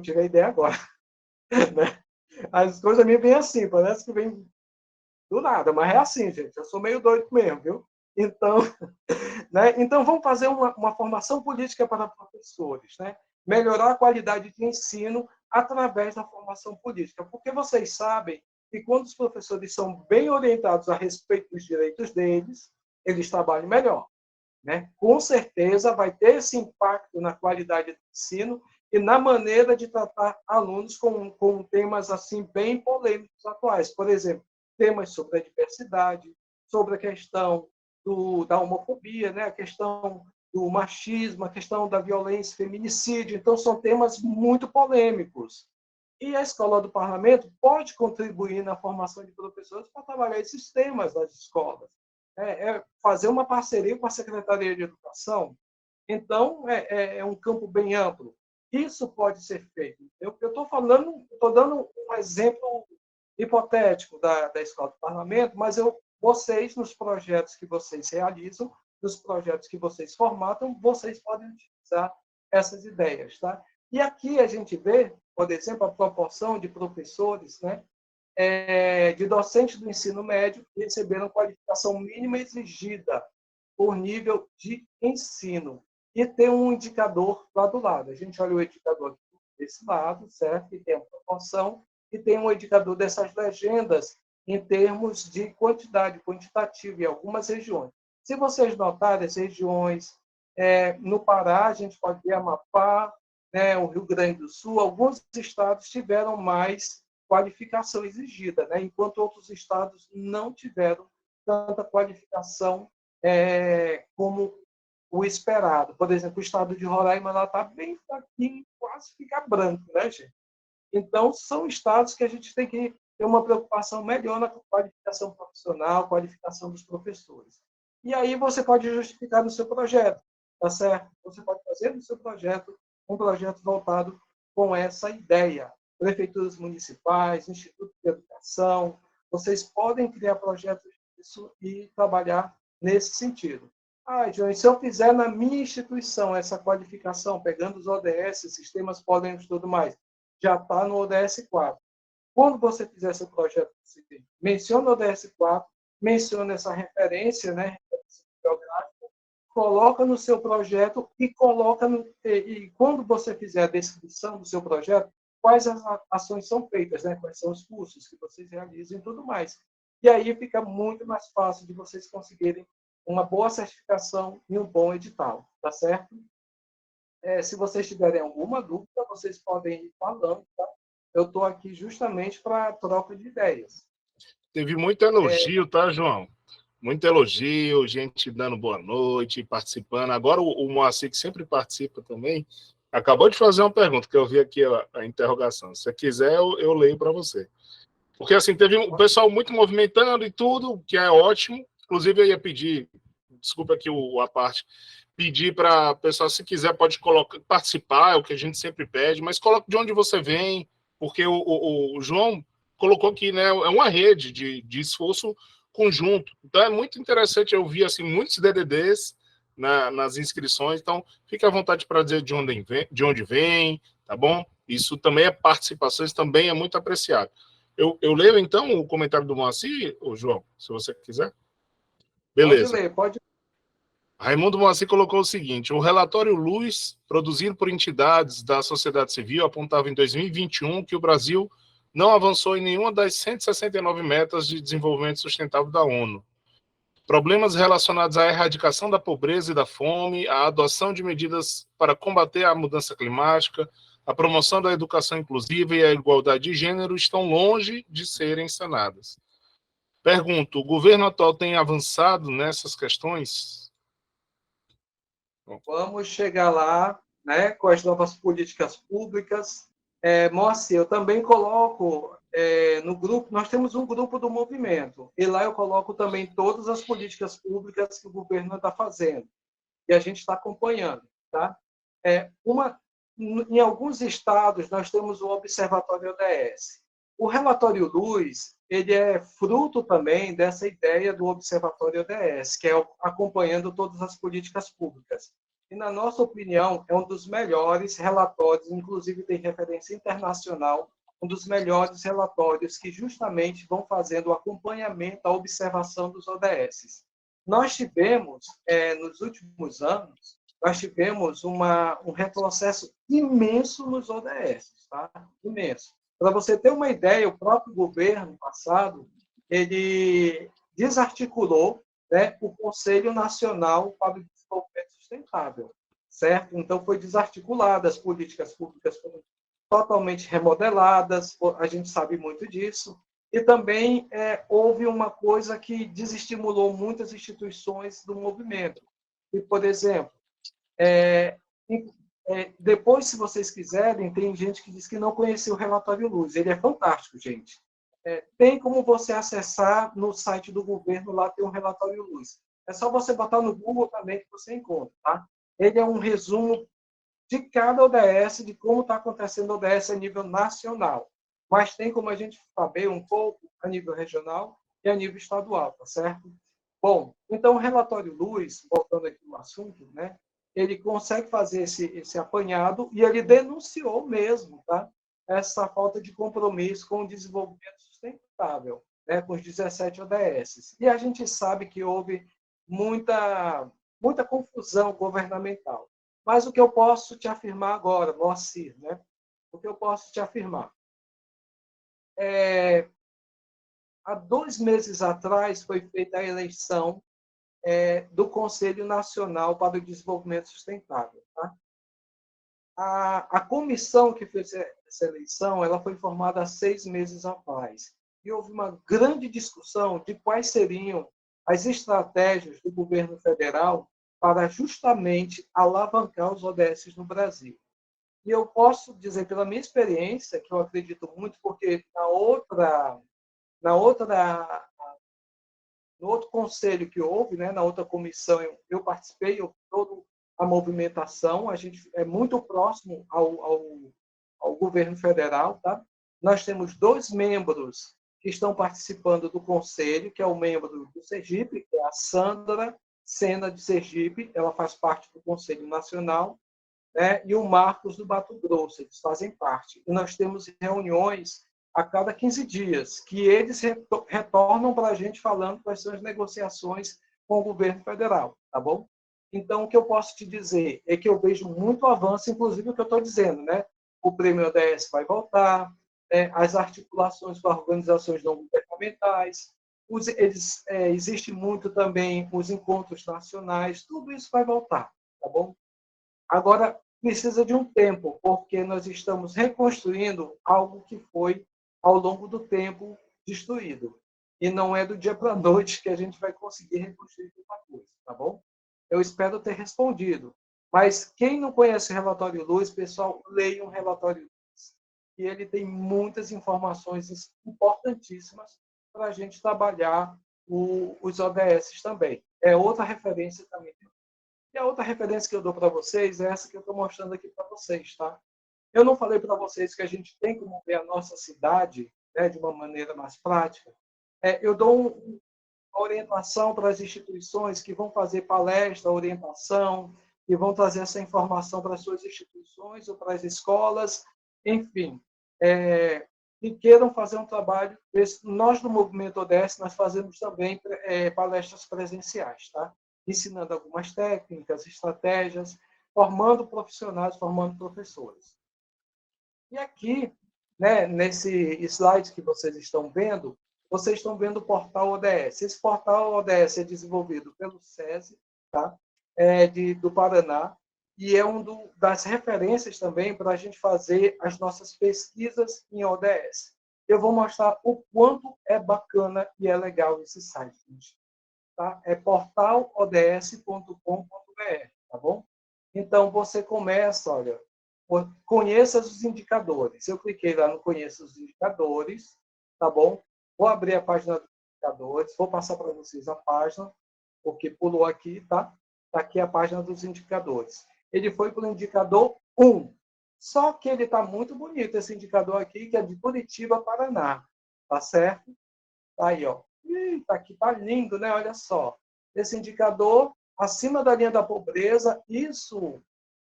tirei a ideia agora. Né? As coisas me vêm assim, parece que vem do nada, mas é assim, gente. Eu sou meio doido mesmo, viu? Então, né? Então vamos fazer uma formação política para professores, né? Melhorar a qualidade de ensino através da formação política, porque vocês sabem que quando os professores são bem orientados a respeito dos direitos deles, eles trabalham melhor, né? Com certeza vai ter esse impacto na qualidade do ensino e na maneira de tratar alunos com temas assim bem polêmicos atuais. Por exemplo, temas sobre a diversidade, sobre a questão da homofobia, né? A questão do machismo, a questão da violência, feminicídio. Então, são temas muito polêmicos. E a Escola do Parlamento pode contribuir na formação de professores para trabalhar esses temas das escolas. Fazer uma parceria com a Secretaria de Educação. Então, é um campo bem amplo. Isso pode ser feito. Eu estou dando um exemplo hipotético da Escola do Parlamento, mas vocês, nos projetos que vocês realizam, nos projetos que vocês formatam, vocês podem utilizar essas ideias. Tá? E aqui a gente vê, por exemplo, a proporção de professores, né, de docentes do ensino médio que receberam qualificação mínima exigida por nível de ensino. E tem um indicador lá do lado. A gente olha o indicador desse lado, certo? E tem a proporção, e tem um indicador dessas legendas em termos de quantidade quantitativa em algumas regiões. Se vocês notarem, as regiões, no Pará, a gente pode ver Amapá, né, o Rio Grande do Sul, alguns estados tiveram mais qualificação exigida, né, enquanto outros estados não tiveram tanta qualificação como o esperado. Por exemplo, o estado de Roraima está bem fraquinho, quase fica branco, né, gente? Então, são estados que a gente tem que ter uma preocupação melhor na qualificação profissional, qualificação dos professores. E aí você pode justificar no seu projeto, tá certo? Você pode fazer no seu projeto um projeto voltado com essa ideia. Prefeituras municipais, Instituto de Educação, vocês podem criar projetos disso e trabalhar nesse sentido. João, se eu fizer na minha instituição essa qualificação, pegando os ODS, sistemas polêmicos e tudo mais, já está no ODS 4. Quando você fizer seu projeto, você menciona o ODS 4, menciona essa referência, né, geográfica, coloca no seu projeto e coloca e quando você fizer a descrição do seu projeto, quais as ações são feitas, né, quais são os cursos que vocês realizam e tudo mais. E aí fica muito mais fácil de vocês conseguirem uma boa certificação e um bom edital, tá certo? Se vocês tiverem alguma dúvida, vocês podem ir falando, tá? Eu estou aqui justamente para troca de ideias. Teve muito elogio, tá, João? Muito elogio, gente dando boa noite, participando. Agora o Moacir, que sempre participa também, acabou de fazer uma pergunta, que eu vi aqui a interrogação. Se você quiser, eu leio para você. Porque, assim, teve o pessoal muito movimentando e tudo, que é ótimo. Inclusive, eu ia pedir, desculpa aqui a parte, pedir para o pessoal, se quiser, pode participar, é o que a gente sempre pede, mas coloque de onde você vem, porque o João colocou aqui, né, é uma rede de esforço conjunto. Então, é muito interessante, eu vi, assim, muitos DDDs nas inscrições, então, fique à vontade para dizer de onde vem, tá bom? Isso também é participação, isso também é muito apreciado. Eu leio, então, o comentário do Moacir, João, se você quiser. Beleza. Pode ler, pode. Raimundo Moacir colocou o seguinte: o relatório Luz, produzido por entidades da sociedade civil, apontava em 2021 que o Brasil não avançou em nenhuma das 169 metas de desenvolvimento sustentável da ONU. Problemas relacionados à erradicação da pobreza e da fome, a adoção de medidas para combater a mudança climática, a promoção da educação inclusiva e a igualdade de gênero estão longe de serem sanadas. Pergunto, o governo atual tem avançado nessas questões? Vamos chegar lá, né, com as novas políticas públicas. Moacir, eu também coloco no grupo, nós temos um grupo do movimento, e lá eu coloco também todas as políticas públicas que o governo está fazendo, e a gente está acompanhando. Tá? Em alguns estados, nós temos o Observatório ODS. O relatório Luz, ele é fruto também dessa ideia do Observatório ODS, que é acompanhando todas as políticas públicas. E, na nossa opinião, é um dos melhores relatórios, inclusive tem referência internacional, um dos melhores relatórios que justamente vão fazendo o acompanhamento, a observação dos ODS. Nós tivemos, nos últimos anos, nós tivemos um retrocesso imenso nos ODS, tá? Imenso. Para você ter uma ideia, o próprio governo passado, ele desarticulou, né, o Conselho Nacional para o Desenvolvimento Sustentável, certo? Então, foi desarticulado, as políticas públicas foram totalmente remodeladas, a gente sabe muito disso, e também houve uma coisa que desestimulou muitas instituições do movimento. E, por exemplo, Depois, se vocês quiserem, tem gente que diz que não conheceu o relatório Luz. Ele é fantástico, gente. Tem como você acessar no site do governo, lá tem um relatório Luz. É só você botar no Google também que você encontra, tá? Ele é um resumo de cada ODS, de como está acontecendo o ODS a nível nacional. Mas tem como a gente saber um pouco a nível regional e a nível estadual, tá certo? Bom, então o relatório Luz, voltando aqui no assunto, né? Ele consegue fazer esse apanhado e ele denunciou mesmo, tá? Essa falta de compromisso com o desenvolvimento sustentável, né? Com os 17 ODS. E a gente sabe que houve muita confusão governamental. Mas o que eu posso te afirmar agora, Moacir, né? O que eu posso te afirmar? Há 2 meses atrás foi feita a eleição do Conselho Nacional para o Desenvolvimento Sustentável. Tá? A comissão que fez essa eleição, ela foi formada há 6 meses atrás. E houve uma grande discussão de quais seriam as estratégias do governo federal para justamente alavancar os ODS no Brasil. E eu posso dizer, pela minha experiência, que eu acredito muito, porque no outro conselho que houve, né, na outra comissão, eu participei, toda a movimentação, a gente é muito próximo ao governo federal. Tá? Nós temos 2 membros que estão participando do conselho, que é o membro do Sergipe, que é a Sandra Sena de Sergipe, ela faz parte do Conselho Nacional, né? E o Marcos do Mato Grosso, eles fazem parte. E nós temos reuniões a cada 15 dias, que eles retornam para a gente falando quais são as negociações com o governo federal, tá bom? Então, o que eu posso te dizer é que eu vejo muito avanço, inclusive o que eu estou dizendo, né? O prêmio ODS vai voltar, as articulações com organizações não governamentais, existe muito também os encontros nacionais, tudo isso vai voltar, tá bom? Agora, precisa de um tempo, porque nós estamos reconstruindo algo que foi, ao longo do tempo, destruído. E não é do dia para a noite que a gente vai conseguir reconstruir alguma coisa, tá bom? Eu espero ter respondido. Mas quem não conhece o relatório Luz, pessoal, leia um relatório Luz. E ele tem muitas informações importantíssimas para a gente trabalhar os ODS também. É outra referência também. E a outra referência que eu dou para vocês é essa que eu estou mostrando aqui para vocês, tá? Eu não falei para vocês que a gente tem como ver a nossa cidade, né, de uma maneira mais prática. Eu dou uma orientação para as instituições que vão fazer palestra, orientação, que vão trazer essa informação para as suas instituições ou para as escolas, enfim, que queiram fazer um trabalho. Nós, do Movimento ODS, nós fazemos também palestras presenciais, tá? Ensinando algumas técnicas, estratégias, formando profissionais, formando professores. E aqui, né, nesse slide que vocês estão vendo o portal ODS. Esse portal ODS é desenvolvido pelo SESI, tá? Do Paraná, e é das referências também para a gente fazer as nossas pesquisas em ODS. Eu vou mostrar o quanto é bacana e é legal esse site, gente. Tá? É portalods.com.br, tá bom? Então, você começa, olha, conheça os indicadores. Eu cliquei lá no Conheça os Indicadores, tá bom? Vou abrir a página dos indicadores, vou passar para vocês a página, porque pulou aqui, tá? Está aqui a página dos indicadores. Ele foi para o indicador 1. Só que ele está muito bonito, esse indicador aqui, que é de Curitiba, Paraná. Tá certo? Tá aí, ó. Eita, aqui tá lindo, né? Olha só. Esse indicador acima da linha da pobreza, isso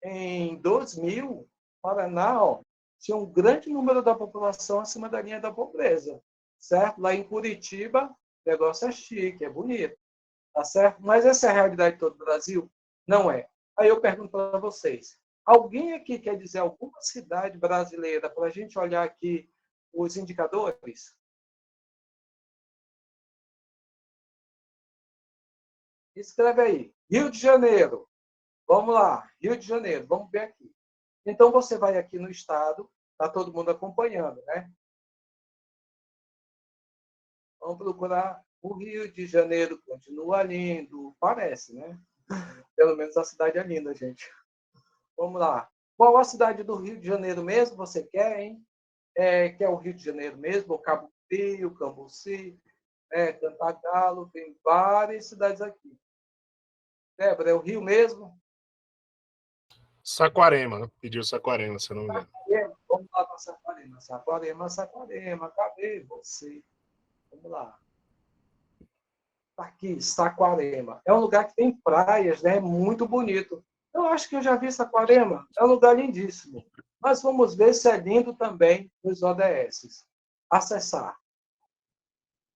em 2000, Paraná, ó, tinha um grande número da população acima da linha da pobreza, certo? Lá em Curitiba, o negócio é chique, é bonito, tá certo? Mas essa é a realidade de todo o Brasil? Não é. Aí eu pergunto para vocês, alguém aqui quer dizer alguma cidade brasileira para a gente olhar aqui os indicadores? Escreve aí, Rio de Janeiro. Vamos lá, Rio de Janeiro, vamos ver aqui. Então, você vai aqui no estado, está todo mundo acompanhando, né? Vamos procurar o Rio de Janeiro, continua lindo, parece, né? Pelo menos a cidade é linda, gente. Vamos lá. Qual a cidade do Rio de Janeiro mesmo você quer, hein? Quer o Rio de Janeiro mesmo? Cabo Frio, Cambuci, Cantagalo, tem várias cidades aqui. Débora, é o Rio mesmo? Saquarema, pediu Saquarema, se eu não me engano. Vamos lá para Saquarema. Saquarema, Saquarema, cadê você? Vamos lá. Tá aqui, Saquarema. É um lugar que tem praias, né? Muito bonito. Eu acho que eu já vi Saquarema. É um lugar lindíssimo. Mas vamos ver se é lindo também nos ODS. Acessar.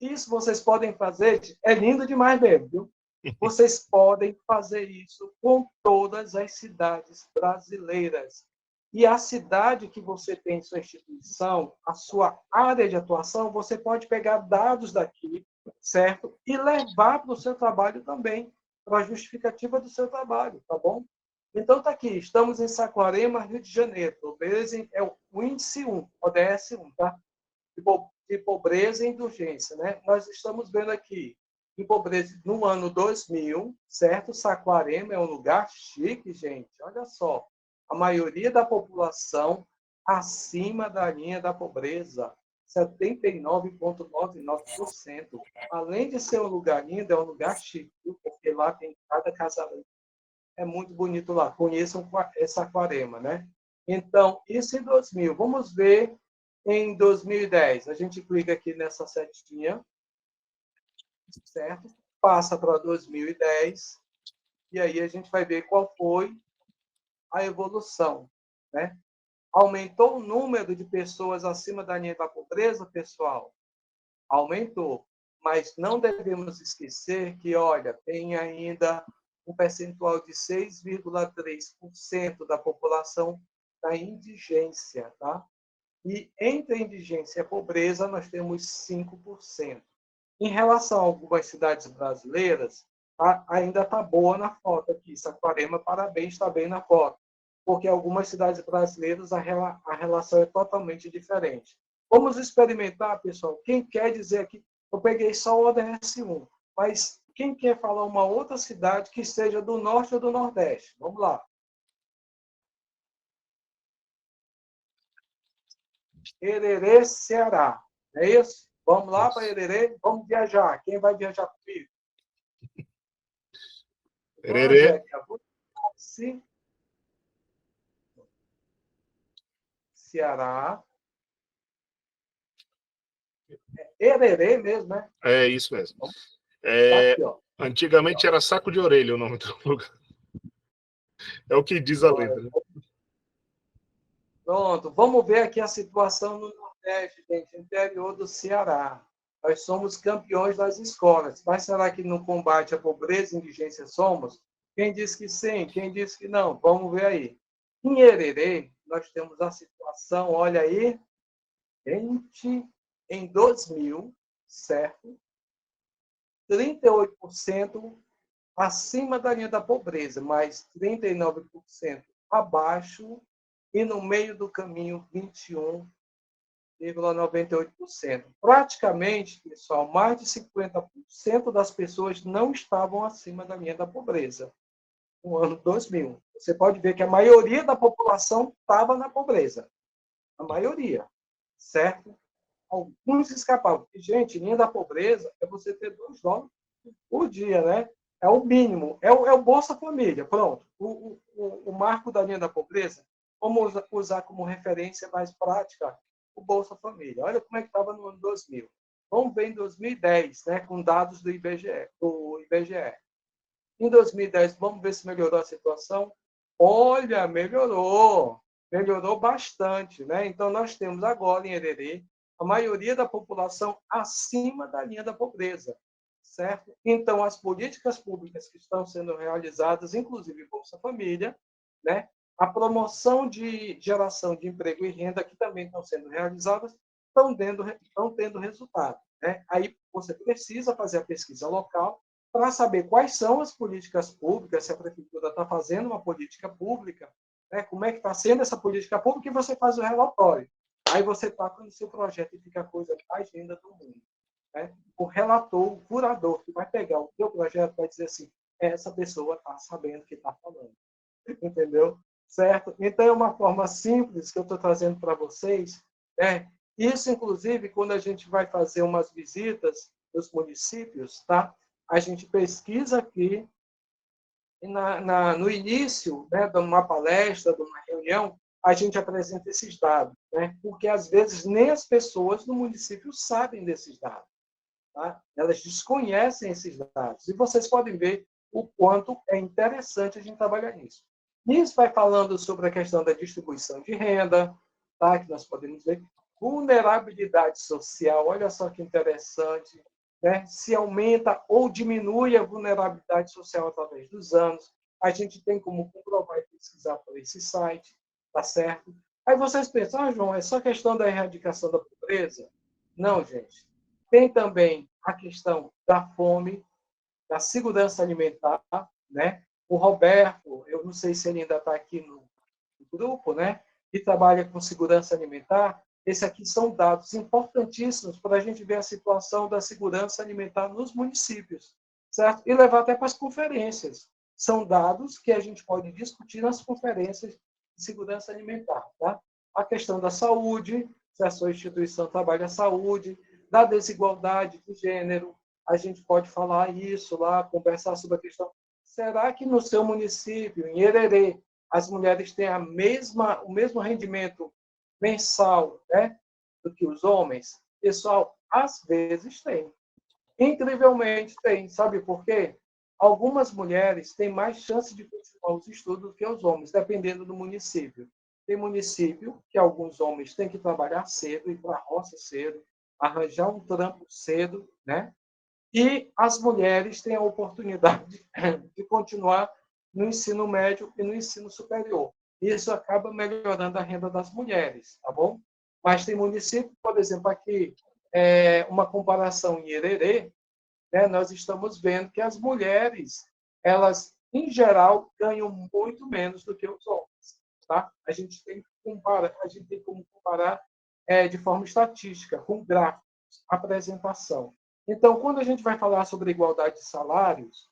Isso vocês podem fazer, é lindo demais mesmo, viu? Vocês podem fazer isso com todas as cidades brasileiras. E a cidade que você tem sua instituição, a sua área de atuação, você pode pegar dados daqui, certo? E levar para o seu trabalho também, para a justificativa do seu trabalho, tá bom? Então, está aqui, estamos em Saquarema, Rio de Janeiro. Beleza? É o índice 1, ODS 1, tá? De pobreza e indulgência, né? Nós estamos vendo aqui em pobreza no ano 2000, certo? Saquarema é um lugar chique, gente. Olha só, a maioria da população acima da linha da pobreza, 79,99%. Além de ser um lugar lindo, é um lugar chique, porque lá tem cada casamento. É muito bonito lá. Conheçam essa Saquarema, né? Então, isso em 2000. Vamos ver em 2010. A gente clica aqui nessa setinha, certo? Passa para 2010 e aí a gente vai ver qual foi a evolução, né? Aumentou o número de pessoas acima da linha da pobreza, pessoal? Aumentou, mas não devemos esquecer que, olha, tem ainda um percentual de 6,3% da população da indigência, tá? E entre a indigência e a pobreza, nós temos 5%. Em relação a algumas cidades brasileiras, ainda está boa na foto aqui. Saquarema, parabéns, está bem na foto. Porque algumas cidades brasileiras a relação é totalmente diferente. Vamos experimentar, pessoal. Quem quer dizer aqui, eu peguei só o ODS 1, mas quem quer falar uma outra cidade que seja do norte ou do nordeste? Vamos lá. Hererê, Ceará. É isso? Vamos lá para Hererê? Vamos viajar. Quem vai viajar comigo? Hererê. Sim. Ceará. Hererê mesmo, né? É isso mesmo. Tá aqui, ó. Antigamente era Saco de Orelha o nome do lugar. É o que diz a lenda. Né? Pronto, vamos ver aqui a situação no Nordeste, gente, interior do Ceará. Nós somos campeões das escolas. Mas será que no combate à pobreza e indigência somos? Quem diz que sim, quem diz que não? Vamos ver aí. Em Hererê, nós temos a situação, olha aí, gente, em 2000, certo? 38% acima da linha da pobreza, mas 39% abaixo, e no meio do caminho, 21,98%. Praticamente, pessoal, mais de 50% das pessoas não estavam acima da linha da pobreza no ano 2000. Você pode ver que a maioria da população estava na pobreza. A maioria, certo? Alguns escapavam. E, gente, linha da pobreza é você ter $2 por dia, né? É o mínimo, é o Bolsa Família, pronto. O marco da linha da pobreza, vamos usar como referência mais prática o Bolsa Família. Olha como é que estava no ano 2000. Vamos ver em 2010, né, com dados do IBGE. Em 2010, vamos ver se melhorou a situação. Olha, melhorou. Melhorou bastante, né? Então, nós temos agora em Hererê a maioria da população acima da linha da pobreza, certo? Então, as políticas públicas que estão sendo realizadas, inclusive Bolsa Família, né? A promoção de geração de emprego e renda, que também estão sendo realizadas, estão tendo resultado, né? Aí você precisa fazer a pesquisa local para saber quais são as políticas públicas, se a prefeitura está fazendo uma política pública, né? Como é que está sendo essa política pública, e você faz o relatório. Aí você toca no seu projeto e fica a coisa mais linda do mundo. Né? O relator, o curador que vai pegar o seu projeto vai dizer assim, essa pessoa está sabendo o que está falando. Entendeu? certo? Então, é uma forma simples que eu estou trazendo para vocês. Né? Isso, inclusive, quando a gente vai fazer umas visitas nos municípios, tá? A gente pesquisa aqui, e no início, né, de uma palestra, de uma reunião, a gente apresenta esses dados, né? Porque, às vezes, nem as pessoas no município sabem desses dados. Tá? Elas desconhecem esses dados. E vocês podem ver o quanto é interessante a gente trabalhar nisso. Nisso vai falando sobre a questão da distribuição de renda, tá? Que nós podemos ver. Vulnerabilidade social, olha só que interessante. Né? Se aumenta ou diminui a vulnerabilidade social através dos anos. A gente tem como comprovar e pesquisar por esse site, tá certo? Aí vocês pensam, ah, João, é só questão da erradicação da pobreza? Não, gente. Tem também a questão da fome, da segurança alimentar, né? O Roberto, eu não sei se ele ainda está aqui no grupo, né? Que trabalha com segurança alimentar. Esses aqui são dados importantíssimos para a gente ver a situação da segurança alimentar nos municípios, certo? E levar até para as conferências. São dados que a gente pode discutir nas conferências de segurança alimentar, tá? A questão da saúde, se a sua instituição trabalha a saúde, da desigualdade de gênero, a gente pode falar isso lá, conversar sobre a questão. Será que no seu município, em Hererê, as mulheres têm o mesmo rendimento mensal, né, do que os homens? Pessoal, às vezes tem. Incrivelmente tem. Sabe por quê? Algumas mulheres têm mais chance de continuar os estudos do que os homens, dependendo do município. Tem município que alguns homens têm que trabalhar cedo, ir para a roça cedo, arranjar um trampo cedo, né? E as mulheres têm a oportunidade de continuar no ensino médio e no ensino superior. Isso acaba melhorando a renda das mulheres, tá bom? Mas tem município, por exemplo, aqui, uma comparação em Hererê, né, nós estamos vendo que as mulheres, elas, em geral, ganham muito menos do que os homens. Tá? A gente tem como comparar de forma estatística, com gráficos, apresentação. Então, quando a gente vai falar sobre igualdade de salários,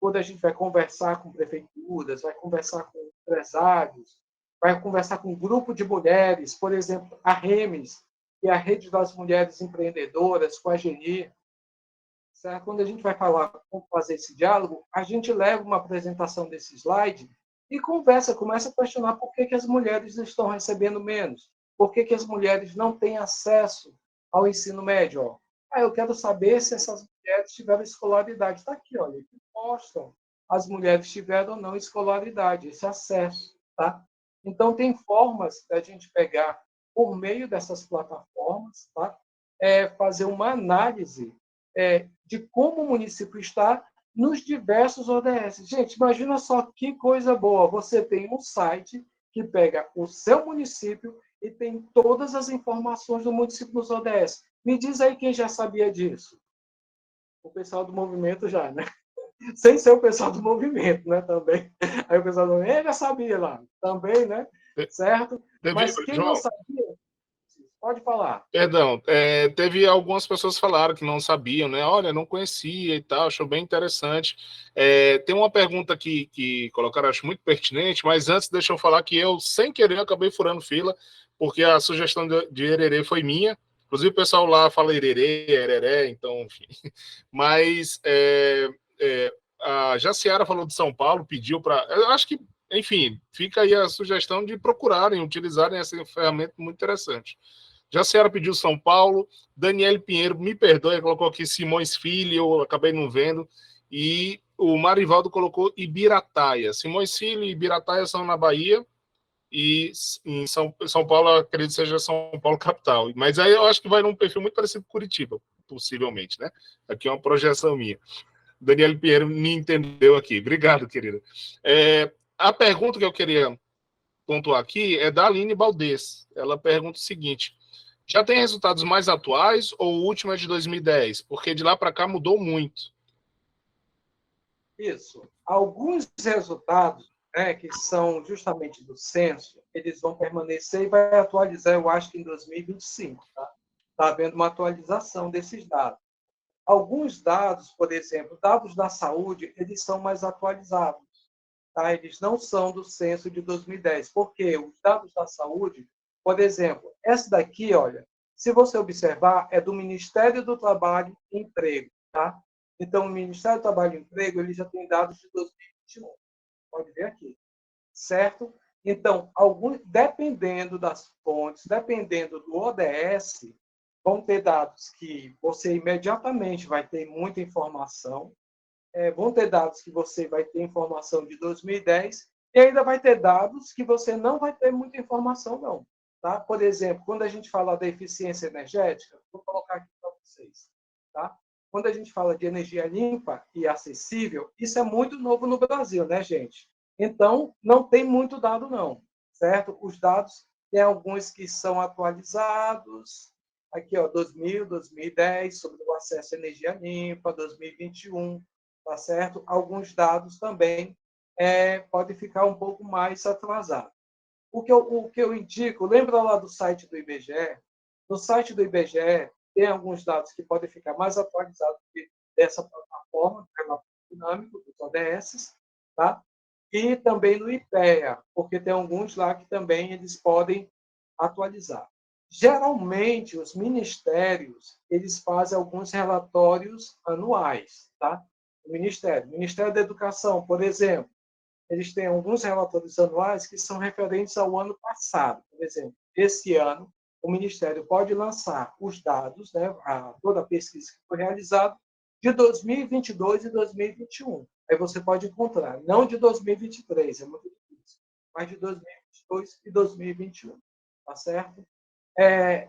quando a gente vai conversar com prefeituras, vai conversar com empresários, vai conversar com um grupo de mulheres, por exemplo, a REMES, que é a Rede das Mulheres Empreendedoras, com a Geni, certo? Quando a gente vai falar como fazer esse diálogo, a gente leva uma apresentação desse slide e conversa, começa a questionar por que as mulheres estão recebendo menos, por que as mulheres não têm acesso ao ensino médio. Ó. Eu quero saber se essas mulheres tiveram escolaridade. Está aqui, olha, que mostram as mulheres tiveram ou não escolaridade, esse acesso. Tá? Então, tem formas da gente pegar, por meio dessas plataformas, tá? Fazer uma análise de como o município está nos diversos ODS. Gente, imagina só que coisa boa. Você tem um site que pega o seu município e tem todas as informações do município nos ODS. Me diz aí quem já sabia disso. O pessoal do movimento já, né? Sem ser o pessoal do movimento, né? Também. Aí o pessoal do movimento já sabia lá. Também, né? Certo? Mas quem João, não sabia, pode falar. Perdão, teve algumas pessoas que falaram que não sabiam, né? Olha, não conhecia e tal, achou bem interessante. Tem uma pergunta aqui que colocaram, acho muito pertinente, mas antes deixa eu falar que eu, sem querer, acabei furando fila, porque a sugestão de Hererê foi minha. Inclusive o pessoal lá fala Hererê, Hereré, então, enfim. Mas a Jaciara falou de São Paulo, pediu para... Eu acho que, enfim, fica aí a sugestão de procurarem, utilizarem essa ferramenta muito interessante. Jaciara pediu São Paulo, Daniele Pinheiro, me perdoe, colocou aqui Simões Filho, eu acabei não vendo, e o Marivaldo colocou Ibirataia. Simões Filho e Ibirataia são na Bahia, e em São Paulo, acredito que seja São Paulo capital. Mas aí eu acho que vai num perfil muito parecido com Curitiba, possivelmente, né? Aqui é uma projeção minha. Daniele Pinheiro me entendeu aqui. Obrigado, querida. A pergunta que eu queria pontuar aqui é da Aline Baldez. Ela pergunta o seguinte: já tem resultados mais atuais ou o último é de 2010? Porque de lá para cá mudou muito. Isso. Alguns resultados, né, que são justamente do censo, eles vão permanecer e vai atualizar, eu acho que em 2025. Está havendo uma atualização desses dados. Alguns dados, por exemplo, dados da saúde, eles são mais atualizados. tá? Eles não são do censo de 2010, porque os dados da saúde, por exemplo, essa daqui, olha, se você observar, é do Ministério do Trabalho e Emprego, tá? Então, o Ministério do Trabalho e Emprego, ele já tem dados de 2021, pode ver aqui, certo? Então, dependendo das fontes, dependendo do ODS, vão ter dados que você imediatamente vai ter muita informação, vão ter dados que você vai ter informação de 2010 e ainda vai ter dados que você não vai ter muita informação, não. Tá? Por exemplo, quando a gente fala da eficiência energética, vou colocar aqui para vocês. Tá? Quando a gente fala de energia limpa e acessível, isso é muito novo no Brasil, né, gente? Então, não tem muito dado, não. Certo? Os dados, tem alguns que são atualizados, aqui, ó, 2000, 2010, sobre o acesso à energia limpa, 2021, tá certo? Alguns dados também podem ficar um pouco mais atrasados. O que eu indico, lembra lá do site do IBGE? No site do IBGE tem alguns dados que podem ficar mais atualizados dessa plataforma, que é uma dinâmica dos ODS, tá? E também no IPEA, porque tem alguns lá que também eles podem atualizar. Geralmente, os ministérios, eles fazem alguns relatórios anuais, tá? O Ministério da Educação, por exemplo, eles têm alguns relatórios anuais que são referentes ao ano passado. Por exemplo, esse ano, o Ministério pode lançar os dados, né, toda a pesquisa que foi realizada, de 2022 e 2021. Aí você pode encontrar, não de 2023, é muito difícil, mas de 2022 e 2021. Tá certo?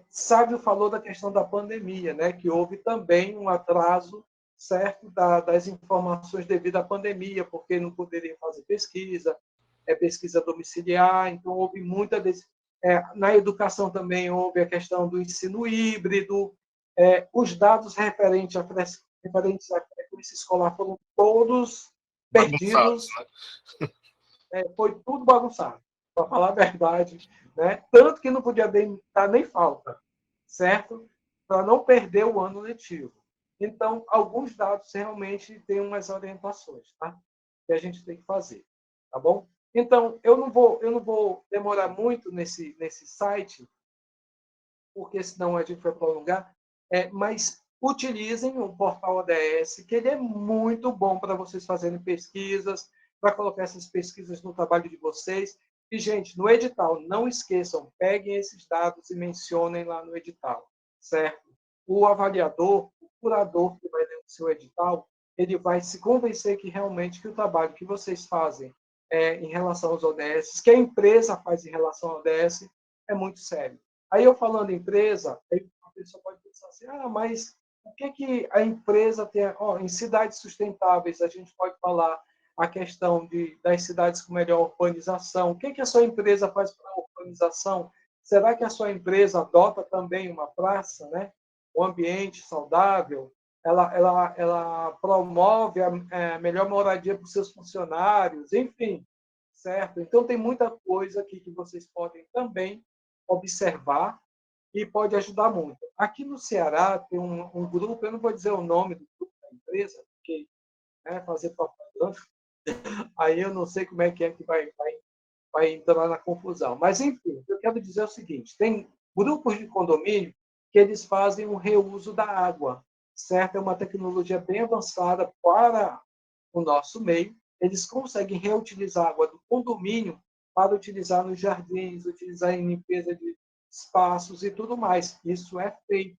Sávio falou da questão da pandemia, né, que houve também um atraso, certo, das informações devido à pandemia, porque não poderiam fazer pesquisa, pesquisa domiciliar, então houve muita na educação também houve a questão do ensino híbrido, os dados referentes à frequência escolar foram todos Bagunçados, perdidos, né? foi tudo bagunçado, para falar a verdade, né? Tanto que não podia dar nem falta, certo? Para não perder o ano letivo. Então, alguns dados realmente têm umas orientações, tá? Que a gente tem que fazer, tá bom? Então, eu não vou demorar muito nesse site, porque senão a gente vai prolongar, mas utilizem o portal ODS, que ele é muito bom para vocês fazerem pesquisas, para colocar essas pesquisas no trabalho de vocês. E, gente, no edital, não esqueçam, peguem esses dados e mencionem lá no edital, certo? O avaliador, o curador que vai ler o seu edital, ele vai se convencer que realmente que o trabalho que vocês fazem em relação aos ODS, que a empresa faz em relação ao ODS, é muito sério. Aí eu falando empresa, aí a pessoa pode pensar assim, mas o que a empresa tem? Em cidades sustentáveis, a gente pode falar a questão das cidades com melhor urbanização. O que a sua empresa faz para a urbanização? Será que a sua empresa adota também uma praça, né? Um ambiente saudável? Ela promove a melhor moradia para os seus funcionários, enfim, certo? Então, tem muita coisa aqui que vocês podem também observar e pode ajudar muito. Aqui no Ceará tem um grupo, eu não vou dizer o nome do grupo da empresa, porque fazer propaganda, aí eu não sei como é que vai entrar na confusão. Mas, enfim, o que eu quero dizer é o seguinte, tem grupos de condomínio que eles fazem o reuso da água, certo? É uma tecnologia bem avançada para o nosso meio. Eles conseguem reutilizar a água do condomínio para utilizar nos jardins, utilizar em limpeza de espaços e tudo mais. Isso é feito.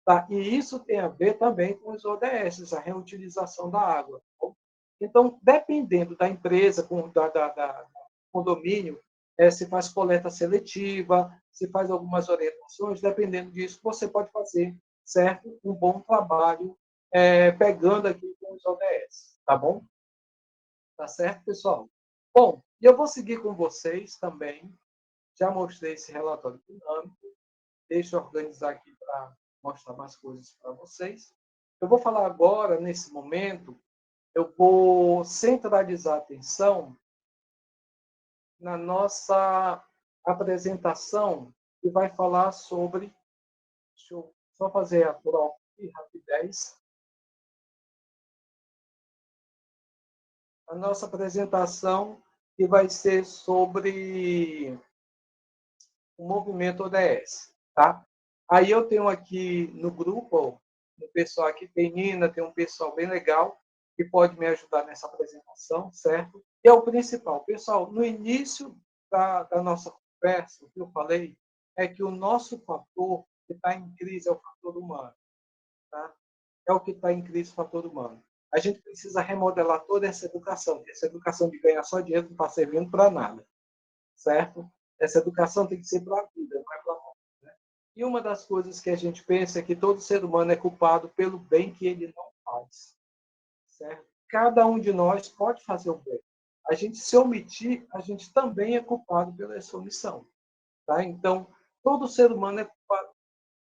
Tá? E isso tem a ver também com os ODS, a reutilização da água. Então, dependendo da empresa, da condomínio, se faz coleta seletiva, se faz algumas orientações, dependendo disso, você pode fazer, certo? Um bom trabalho pegando aqui com os ODS, tá bom? Tá certo, pessoal? Bom, e eu vou seguir com vocês também. Já mostrei esse relatório dinâmico. Deixa eu organizar aqui para mostrar mais coisas para vocês. Eu vou falar agora, nesse momento, eu vou centralizar a atenção na nossa apresentação, que vai falar sobre... Deixa eu só fazer a prova aqui, rapidez. A nossa apresentação que vai ser sobre o movimento ODS, tá? Aí eu tenho aqui no grupo, o pessoal aqui tem Nina, tem um pessoal bem legal que pode me ajudar nessa apresentação, certo? E é o principal. Pessoal, no início da nossa conversa, o que eu falei é que o nosso fator que está em crise é o fator humano, tá? É o que está em crise, o fator humano. A gente precisa remodelar toda essa educação. Essa educação de ganhar só dinheiro não está servindo para nada, certo? Essa educação tem que ser para a vida, não é para a morte, né? E uma das coisas que a gente pensa é que todo ser humano é culpado pelo bem que ele não faz, certo? Cada um de nós pode fazer o bem. A gente se omitir, a gente também é culpado pela essa omissão, tá? Então, todo ser humano é culpado.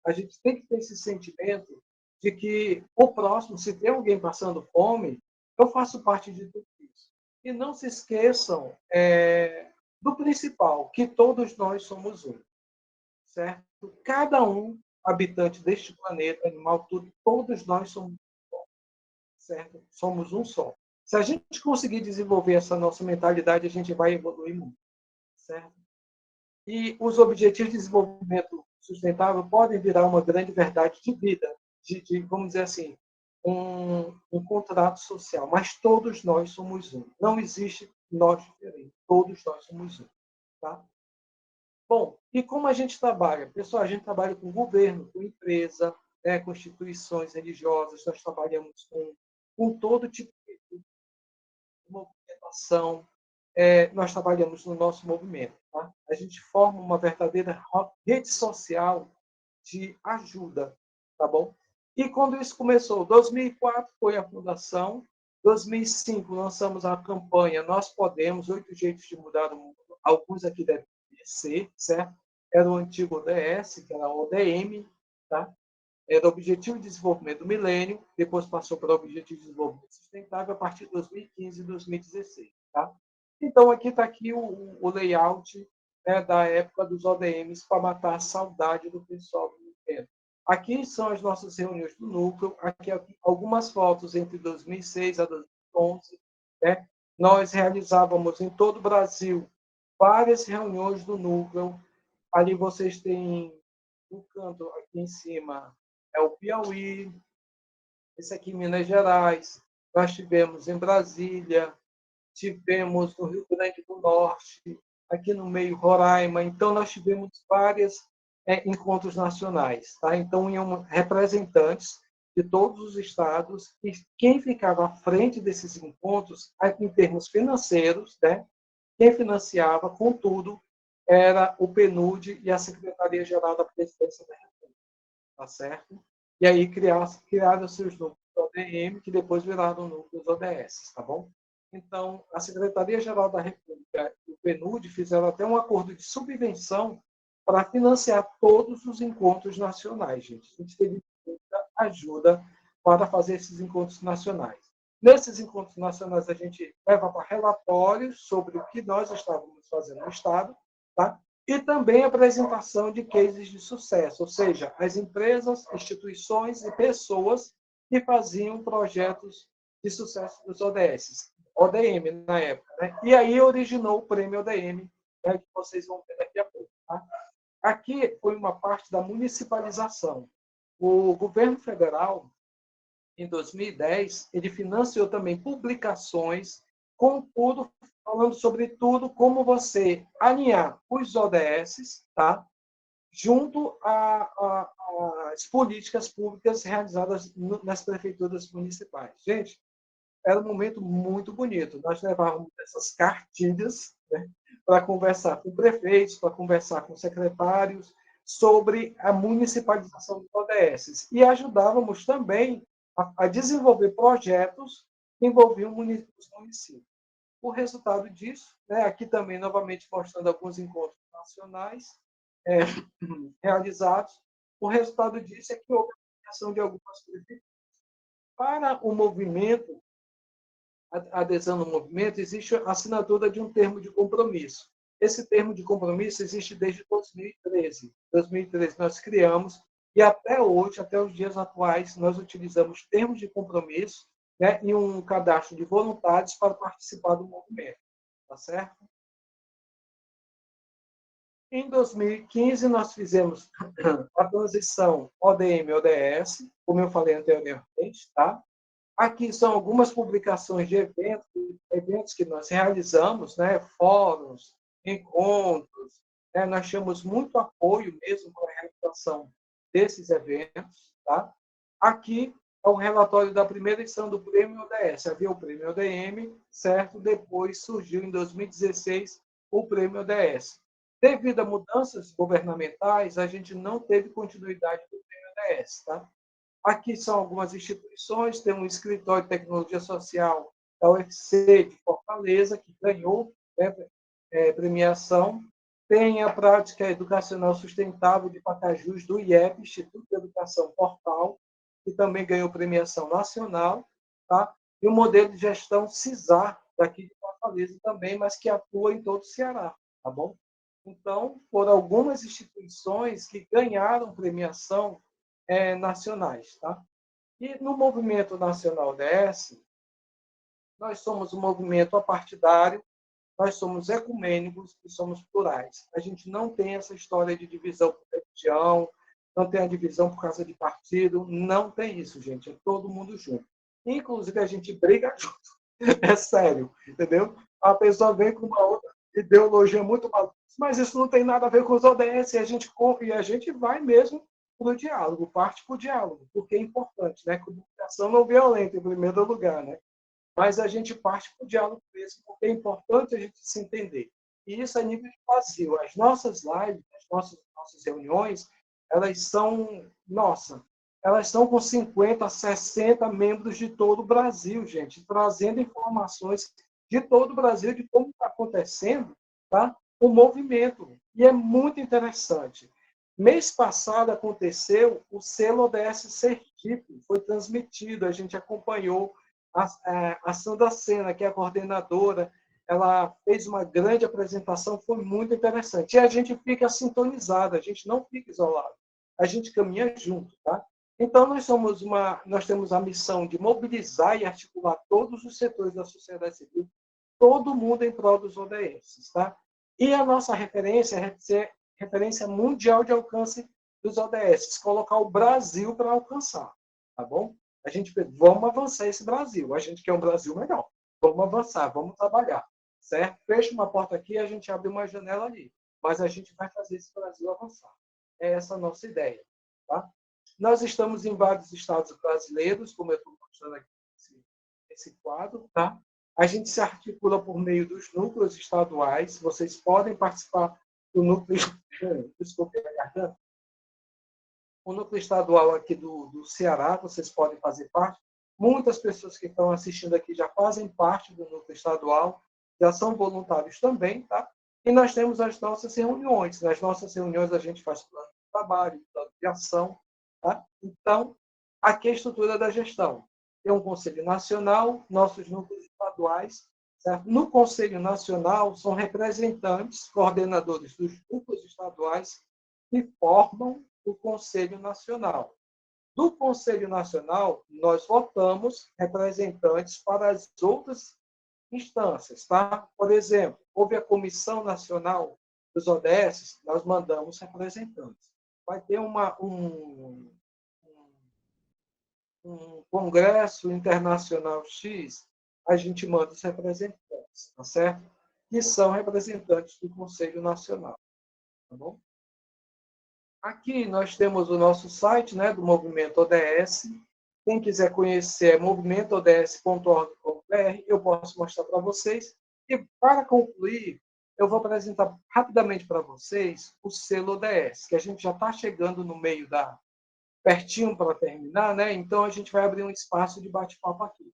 A gente tem que ter esse sentimento de que o próximo, se tem alguém passando fome, eu faço parte de tudo isso. E não se esqueçam do principal, que todos nós somos um, certo? Cada um habitante deste planeta, animal, tudo, todos nós somos um só, certo? Somos um só. Se a gente conseguir desenvolver essa nossa mentalidade, a gente vai evoluir muito, certo? E os objetivos de desenvolvimento sustentável podem virar uma grande verdade de vida, vamos dizer assim, um contrato social, mas todos nós somos um. Não existe nós diferentes, todos nós somos um. Tá? Bom, e como a gente trabalha? Pessoal, a gente trabalha com governo, com empresa, né, com instituições religiosas, nós trabalhamos com todo tipo de movimentação, nós trabalhamos no nosso movimento. Tá? A gente forma uma verdadeira rede social de ajuda, tá bom? E quando isso começou, 2004 foi a fundação, 2005 lançamos a campanha Nós Podemos, 8 jeitos de mudar o mundo. Alguns aqui devem conhecer, certo? Era o antigo ODS, que era o ODM, tá? Era o Objetivo de Desenvolvimento do Milênio, depois passou para o Objetivo de Desenvolvimento Sustentável a partir de 2015 e 2016. Tá? Então, aqui está aqui o layout, né, da época dos ODMs para matar a saudade do pessoal do movimento. Aqui são as nossas reuniões do núcleo, aqui algumas fotos entre 2006 a 2011. Né? Nós realizávamos em todo o Brasil várias reuniões do núcleo. Ali vocês têm no canto aqui em cima é o Piauí, esse aqui em Minas Gerais, nós tivemos em Brasília, tivemos no Rio Grande do Norte, aqui no meio Roraima, então nós tivemos vários encontros nacionais, tá? Então iam representantes de todos os estados e quem ficava à frente desses encontros, em termos financeiros, né? Quem financiava, contudo, era o PNUD e a Secretaria-Geral da Presidência da República, tá certo? E aí criaram-se os núcleos ODM, que depois viraram núcleos ODS, tá bom? Então, a Secretaria-Geral da República e o PNUD fizeram até um acordo de subvenção para financiar todos os encontros nacionais, gente. A gente teve muita ajuda para fazer esses encontros nacionais. Nesses encontros nacionais, a gente leva para relatórios sobre o que nós estávamos fazendo no Estado, tá? E também a apresentação de cases de sucesso, ou seja, as empresas, instituições e pessoas que faziam projetos de sucesso dos ODS, ODM na época. Né? E aí originou o prêmio ODM, né, que vocês vão ver daqui a pouco. Tá? Aqui foi uma parte da municipalização. O governo federal, em 2010, ele financiou também publicações, contudo, falando sobre tudo como você alinhar os ODS, tá? Junto às políticas públicas realizadas nas prefeituras municipais. Gente, era um momento muito bonito. Nós levávamos essas cartilhas, né, para conversar com prefeitos, para conversar com secretários sobre a municipalização dos ODS. E ajudávamos também a desenvolver projetos que envolviam os municípios. O resultado disso, né, aqui também, novamente, mostrando alguns encontros nacionais realizados, o resultado disso é que houve a criação de algumas prefeituras. Para o movimento, a adesão no movimento, existe a assinatura de um termo de compromisso. Esse termo de compromisso existe desde 2013. 2013 nós criamos e até hoje, até os dias atuais, nós utilizamos termos de compromisso, né, e um cadastro de voluntários para participar do movimento. tá certo? Em 2015, nós fizemos a transição ODM-ODS, como eu falei anteriormente, tá? Aqui são algumas publicações de eventos que nós realizamos, né? Fóruns, encontros, né? Nós temos muito apoio mesmo para a realização desses eventos, tá? Aqui é o relatório da primeira edição do Prêmio ODS. Havia o Prêmio ODM, certo? Depois surgiu, em 2016, o Prêmio ODS. Devido a mudanças governamentais, a gente não teve continuidade do Prêmio ODS, tá? Aqui são algumas instituições, tem um escritório de tecnologia social da UFC de Fortaleza, que ganhou, né, premiação. Tem a prática educacional sustentável de Pacajus, do IEP, Instituto de Educação Portal, que também ganhou premiação nacional. Tá? E o modelo de gestão CISAR, daqui de Fortaleza também, mas que atua em todo o Ceará. Tá bom? Então, foram algumas instituições que ganharam premiação nacionais. Tá? E no movimento nacional DS, nós somos um movimento apartidário, nós somos ecumênicos e somos plurais. A gente não tem essa história de divisão por religião, não tem a divisão por causa de partido, não tem isso, gente. É todo mundo junto. Inclusive, a gente briga junto. É sério, entendeu? A pessoa vem com uma outra ideologia muito maluca, mas isso não tem nada a ver com os ODS, e a gente vai mesmo para o diálogo, parte para o diálogo, porque é importante, né? Comunicação não violenta, em primeiro lugar, né? Mas a gente parte para o diálogo mesmo, porque é importante a gente se entender. E isso a nível de Brasil. As nossas lives, as nossas reuniões, elas são, elas estão com 50, 60 membros de todo o Brasil, gente, trazendo informações de todo o Brasil, de como está acontecendo, tá? O movimento. E é muito interessante. Mês passado aconteceu o selo ODS Sergipe, foi transmitido, a gente acompanhou. A Sandra Sena, que é a coordenadora, ela fez uma grande apresentação, foi muito interessante. E a gente fica sintonizado, a gente não fica isolado, a gente caminha junto, tá? Então, nós temos a missão de mobilizar e articular todos os setores da sociedade civil, todo mundo em prol dos ODS, tá? E a nossa referência é ser referência mundial de alcance dos ODS, colocar o Brasil para alcançar, tá bom? A gente vamos avançar esse Brasil, a gente quer um Brasil melhor, vamos avançar, vamos trabalhar, certo? Fecha uma porta aqui, a gente abre uma janela ali, mas a gente vai fazer esse Brasil avançar. É essa a nossa ideia, tá? Nós estamos em vários estados brasileiros, como eu estou mostrando aqui nesse quadro, tá? A gente se articula por meio dos núcleos estaduais, vocês podem participar do núcleo, desculpe a garganta, o núcleo estadual aqui do Ceará, vocês podem fazer parte. Muitas pessoas que estão assistindo aqui já fazem parte do núcleo estadual, já são voluntários também, tá? E nós temos as nossas reuniões. Nas nossas reuniões a gente faz plano de trabalho, plano de ação, tá? Então, aqui é a estrutura da gestão. Tem um Conselho Nacional, nossos núcleos estaduais, certo? No Conselho Nacional são representantes, coordenadores dos núcleos estaduais que formam o Conselho Nacional. Do Conselho Nacional, nós votamos representantes para as outras instâncias. Tá? Por exemplo, houve a Comissão Nacional dos ODS, nós mandamos representantes. Vai ter um Congresso Internacional X, a gente manda os representantes, tá certo? Que são representantes do Conselho Nacional. Tá bom? Aqui nós temos o nosso site, né, do Movimento ODS. Quem quiser conhecer é movimentoods.org.br, eu posso mostrar para vocês. E para concluir, eu vou apresentar rapidamente para vocês o selo ODS, que a gente já está chegando no meio pertinho para terminar, né? Então a gente vai abrir um espaço de bate-papo aqui.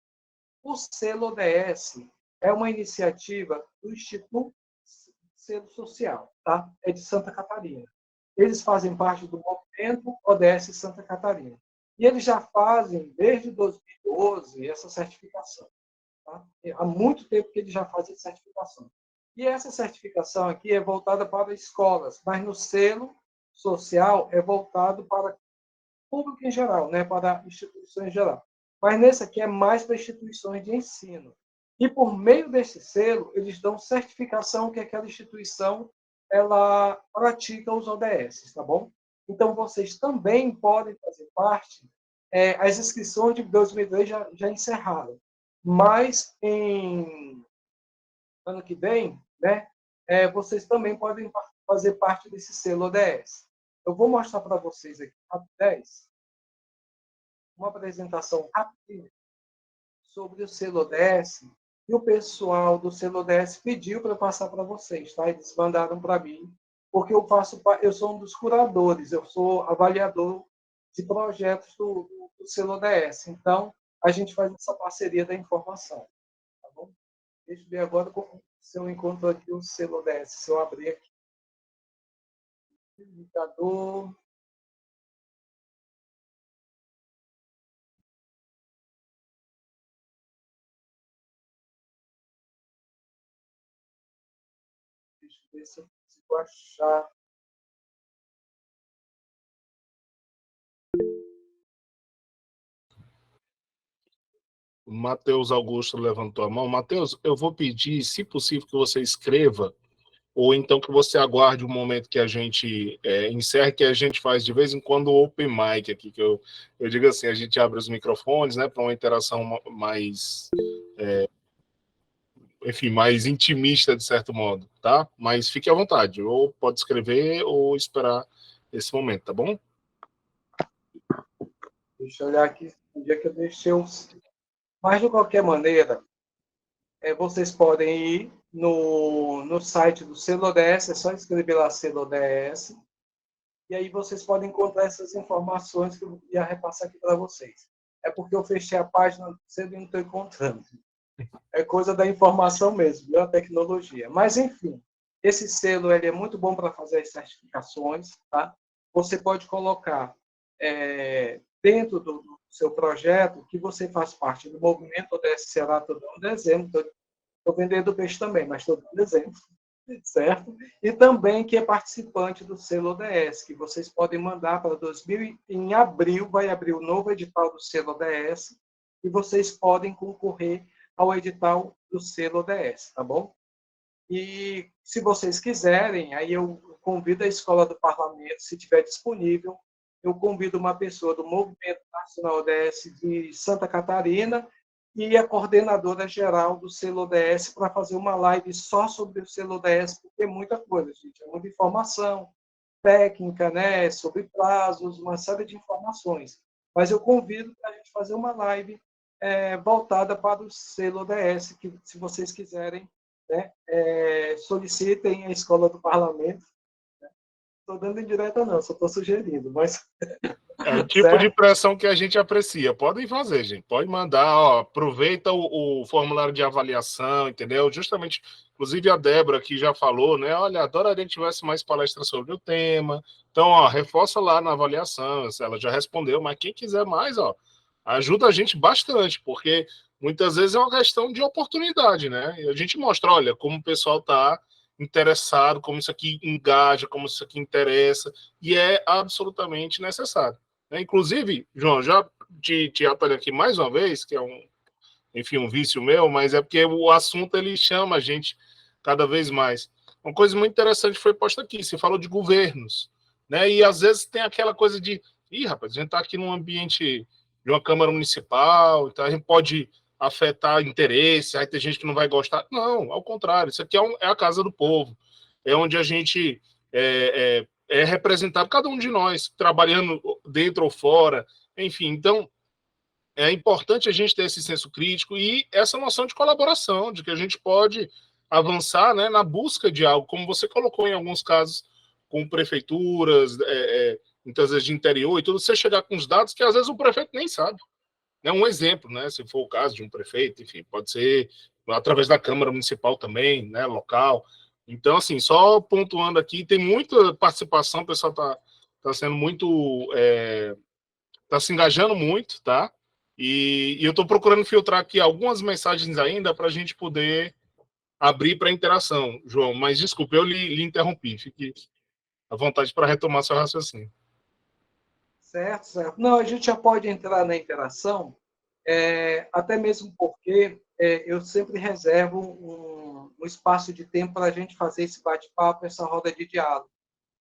O selo ODS é uma iniciativa do Instituto Selo Social, tá? É de Santa Catarina. Eles fazem parte do movimento ODS Santa Catarina. E eles já fazem, desde 2012, essa certificação. Tá? Há muito tempo que eles já fazem certificação. E essa certificação aqui é voltada para escolas, mas no selo social é voltado para público em geral, né? Para instituições em geral. Mas nesse aqui é mais para instituições de ensino. E por meio desse selo, eles dão certificação que aquela instituição ela pratica os ODS, tá bom? Então, vocês também podem fazer parte. As inscrições de 2003 já encerraram, mas em ano que vem, né, vocês também podem fazer parte desse selo ODS. Eu vou mostrar para vocês aqui, rapidez, uma apresentação rápida sobre o selo ODS, e o pessoal do selo ODS pediu para eu passar para vocês, tá? Eles mandaram para mim, porque eu sou um dos curadores, eu sou avaliador de projetos do selo ODS. Então, a gente faz essa parceria da informação, tá bom? Deixa eu ver agora se eu encontro aqui o selo ODS, se eu abrir aqui. Indicador. Deixa eu ver se eu consigo achar. O Matheus Augusto levantou a mão. Matheus, eu vou pedir, se possível, que você escreva, ou então que você aguarde o momento que a gente encerre, que a gente faz de vez em quando o open mic aqui, que eu digo assim, a gente abre os microfones, né, para uma interação mais, enfim, mais intimista, de certo modo, tá? Mas fique à vontade, ou pode escrever ou esperar esse momento, tá bom? Deixa eu olhar aqui onde é que eu deixei os. Mas, de qualquer maneira, vocês podem ir no site do Selo ODS, é só escrever lá Selo ODS, e aí vocês podem encontrar essas informações que eu ia repassar aqui para vocês. É porque eu fechei a página cedo e não estou encontrando. É coisa da informação mesmo, da tecnologia. Mas, enfim, esse selo ele é muito bom para fazer as certificações. Tá? Você pode colocar dentro do seu projeto que você faz parte do movimento ODS Ceará todo dezembro. Estou vendendo peixe também, mas todo dezembro, certo? E também que é participante do selo ODS, que vocês podem mandar para 2000, em abril, vai abrir o novo edital do selo ODS, e vocês podem concorrer ao edital do selo ODS, tá bom? E se vocês quiserem, aí eu convido a Escola do Parlamento, se tiver disponível, eu convido uma pessoa do Movimento Nacional ODS de Santa Catarina e a coordenadora geral do selo ODS para fazer uma live só sobre o selo ODS, porque é muita coisa, gente, é muita informação técnica, né, sobre prazos, uma série de informações. Mas eu convido para a gente fazer uma live voltada para o selo ODS, que se vocês quiserem, né, solicitem a Escola do Parlamento. Estou dando indireta não, só estou sugerindo, mas... É o tipo de pressão que a gente aprecia. Podem fazer, gente. Pode mandar, ó, aproveita o formulário de avaliação, entendeu? Justamente, inclusive a Débora aqui já falou, né? Olha, adoraria que tivesse mais palestras sobre o tema. Então, ó, reforça lá na avaliação. Ela já respondeu, mas quem quiser mais, ó, ajuda a gente bastante, porque muitas vezes é uma questão de oportunidade, né? E a gente mostra, olha, como o pessoal está interessado, como isso aqui engaja, como isso aqui interessa, e é absolutamente necessário. Inclusive, João, já te atalho aqui mais uma vez, que é um vício meu, mas é porque o assunto ele chama a gente cada vez mais. Uma coisa muito interessante foi posta aqui, você falou de governos, né? E às vezes tem aquela coisa de, rapaz, a gente está aqui num ambiente de uma Câmara Municipal, então a gente pode afetar interesse, aí tem gente que não vai gostar. Não, ao contrário, isso aqui é a casa do povo, é onde a gente é representado, cada um de nós, trabalhando dentro ou fora, enfim. Então, é importante a gente ter esse senso crítico e essa noção de colaboração, de que a gente pode avançar, né, na busca de algo, como você colocou em alguns casos, com prefeituras, muitas vezes de interior e tudo, você chegar com os dados que às vezes o prefeito nem sabe. É um exemplo, né, se for o caso de um prefeito, enfim, pode ser através da Câmara Municipal também, né, local. Então, assim, só pontuando aqui, tem muita participação, o pessoal tá sendo muito... tá se engajando muito, tá? E eu estou procurando filtrar aqui algumas mensagens ainda para a gente poder abrir para interação, João. Mas desculpe, eu lhe interrompi. Fique à vontade para retomar seu raciocínio. Certo, certo. Não, a gente já pode entrar na interação, até mesmo porque eu sempre reservo um espaço de tempo para a gente fazer esse bate-papo, essa roda de diálogo,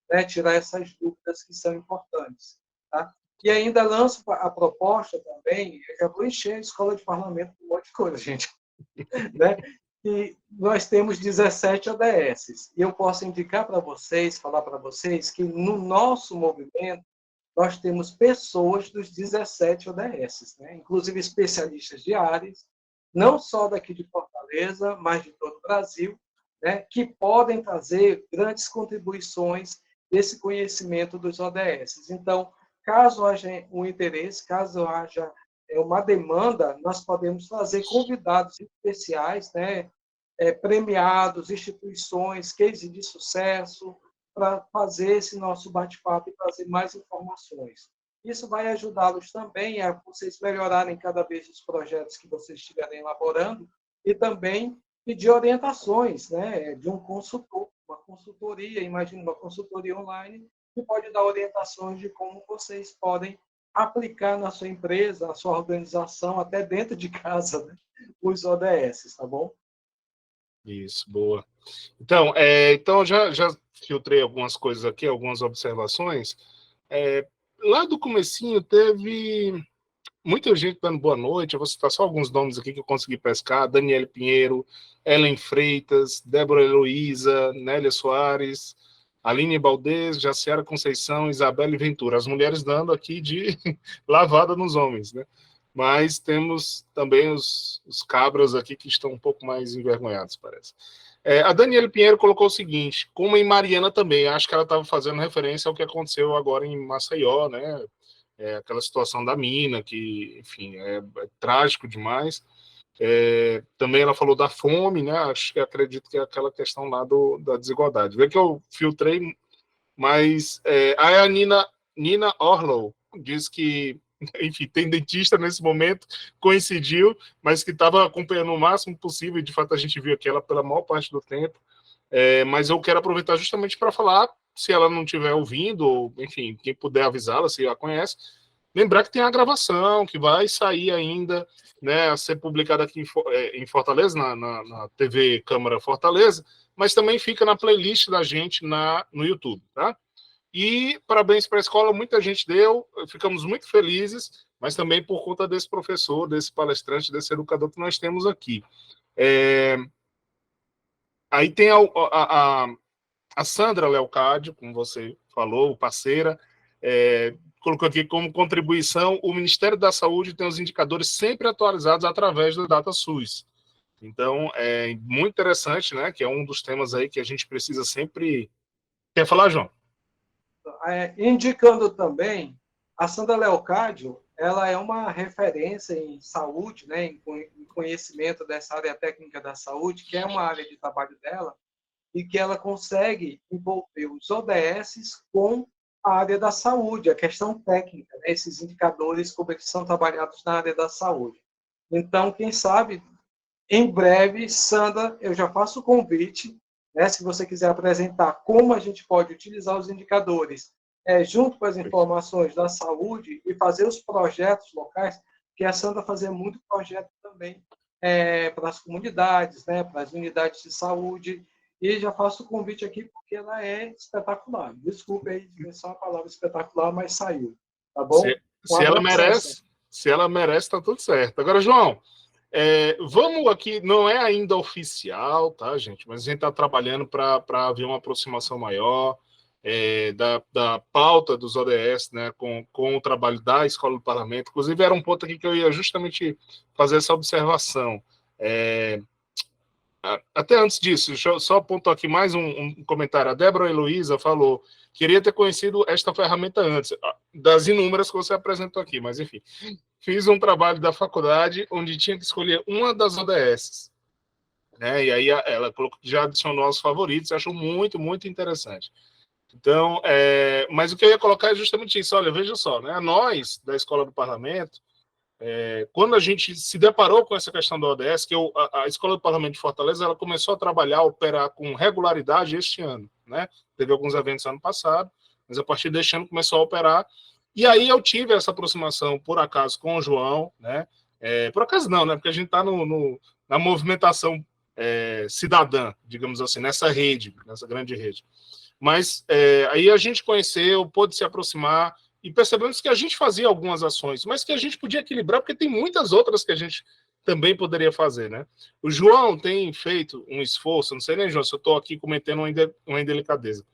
né? Tirar essas dúvidas que são importantes. Tá? E ainda lanço a proposta também, eu já vou encher a escola de parlamento com um monte de coisa, gente. Né? E nós temos 17 ODS. E eu posso indicar para vocês, falar para vocês, que no nosso movimento, nós temos pessoas dos 17 ODS, né? Inclusive especialistas de áreas, não só daqui de Fortaleza, mas de todo o Brasil, né? Que podem trazer grandes contribuições desse conhecimento dos ODS. Então, caso haja um interesse, caso haja uma demanda, nós podemos trazer convidados especiais, né? Premiados, instituições, case de sucesso, para fazer esse nosso bate-papo e trazer mais informações. Isso vai ajudá-los também a vocês melhorarem cada vez os projetos que vocês estiverem elaborando e também pedir orientações, né, de um consultor, uma consultoria, imagine uma consultoria online, que pode dar orientações de como vocês podem aplicar na sua empresa, na sua organização, até dentro de casa, né, os ODS, tá bom? Isso, boa. Então, então já filtrei algumas coisas aqui, algumas observações. Lá do comecinho teve muita gente dando boa noite. Eu vou citar só alguns nomes aqui que eu consegui pescar: Daniele Pinheiro, Ellen Freitas, Débora Heloísa, Nélia Soares, Aline Baldez, Jaciara Conceição, Isabelle Ventura. As mulheres dando aqui de lavada nos homens, né? Mas temos também os cabras aqui que estão um pouco mais envergonhados, parece. A Daniele Pinheiro colocou o seguinte, como em Mariana também, acho que ela estava fazendo referência ao que aconteceu agora em Maceió, né? Aquela situação da mina, que, enfim, é trágico demais. Também ela falou da fome, né? Acredito que é aquela questão lá da desigualdade. Vê que eu filtrei, mas a Nina Orlow diz que, enfim, tem dentista nesse momento, coincidiu, mas que estava acompanhando o máximo possível, e de fato a gente viu aqui ela pela maior parte do tempo, mas eu quero aproveitar justamente para falar, se ela não estiver ouvindo, ou, enfim, quem puder avisá-la, se ela conhece, lembrar que tem a gravação, que vai sair ainda, né, a ser publicada aqui em Fortaleza, na TV Câmara Fortaleza, mas também fica na playlist da gente no YouTube, tá? E parabéns para a escola, muita gente deu, ficamos muito felizes, mas também por conta desse professor, desse palestrante, desse educador que nós temos aqui. Aí tem a Sandra Leocádio, como você falou, parceira, colocou aqui como contribuição: o Ministério da Saúde tem os indicadores sempre atualizados através do DataSUS. Então, é muito interessante, né, que é um dos temas aí que a gente precisa sempre... Quer falar, João? Indicando também, a Sandra Leocádio, ela é uma referência em saúde, né, em conhecimento dessa área técnica da saúde, que é uma área de trabalho dela, e que ela consegue envolver os ODS com a área da saúde, a questão técnica, né, esses indicadores como eles são trabalhados na área da saúde. Então, quem sabe, em breve, Sandra, eu já faço o convite, né, se você quiser apresentar como a gente pode utilizar os indicadores junto com as informações da saúde e fazer os projetos locais, que a Sandra fazia muito projeto também para as comunidades, né, para as unidades de saúde, e já faço o convite aqui porque ela é espetacular. Desculpe aí, só a palavra espetacular, mas saiu, tá bom? Se ela merece, tá tudo certo. Agora, João, vamos aqui, não é ainda oficial, tá, gente? Mas a gente está trabalhando para haver uma aproximação maior da pauta dos ODS, né, com o trabalho da Escola do Parlamento. Inclusive, era um ponto aqui que eu ia justamente fazer essa observação. Até antes disso, deixa eu só apontar aqui mais um comentário. A Débora Heloísa falou: queria ter conhecido esta ferramenta antes, das inúmeras que você apresentou aqui, mas enfim. Fiz um trabalho da faculdade onde tinha que escolher uma das ODS, né? E aí ela já adicionou aos favoritos, achou muito, muito interessante. Então, mas o que eu ia colocar é justamente isso. Olha, veja só, né? Nós, da Escola do Parlamento, quando a gente se deparou com essa questão do ODS, que a Escola do Parlamento de Fortaleza, ela começou a trabalhar, a operar com regularidade este ano, né? Teve alguns eventos ano passado, mas a partir deste ano começou a operar. E aí eu tive essa aproximação, por acaso, com o João, né? Por acaso não, né? Porque a gente está na movimentação cidadã, digamos assim, nessa rede, nessa grande rede. Mas aí a gente conheceu, pôde se aproximar e percebemos que a gente fazia algumas ações, mas que a gente podia equilibrar, porque tem muitas outras que a gente também poderia fazer, né? O João tem feito um esforço, não sei, né, João, se eu estou aqui cometendo uma indelicadeza,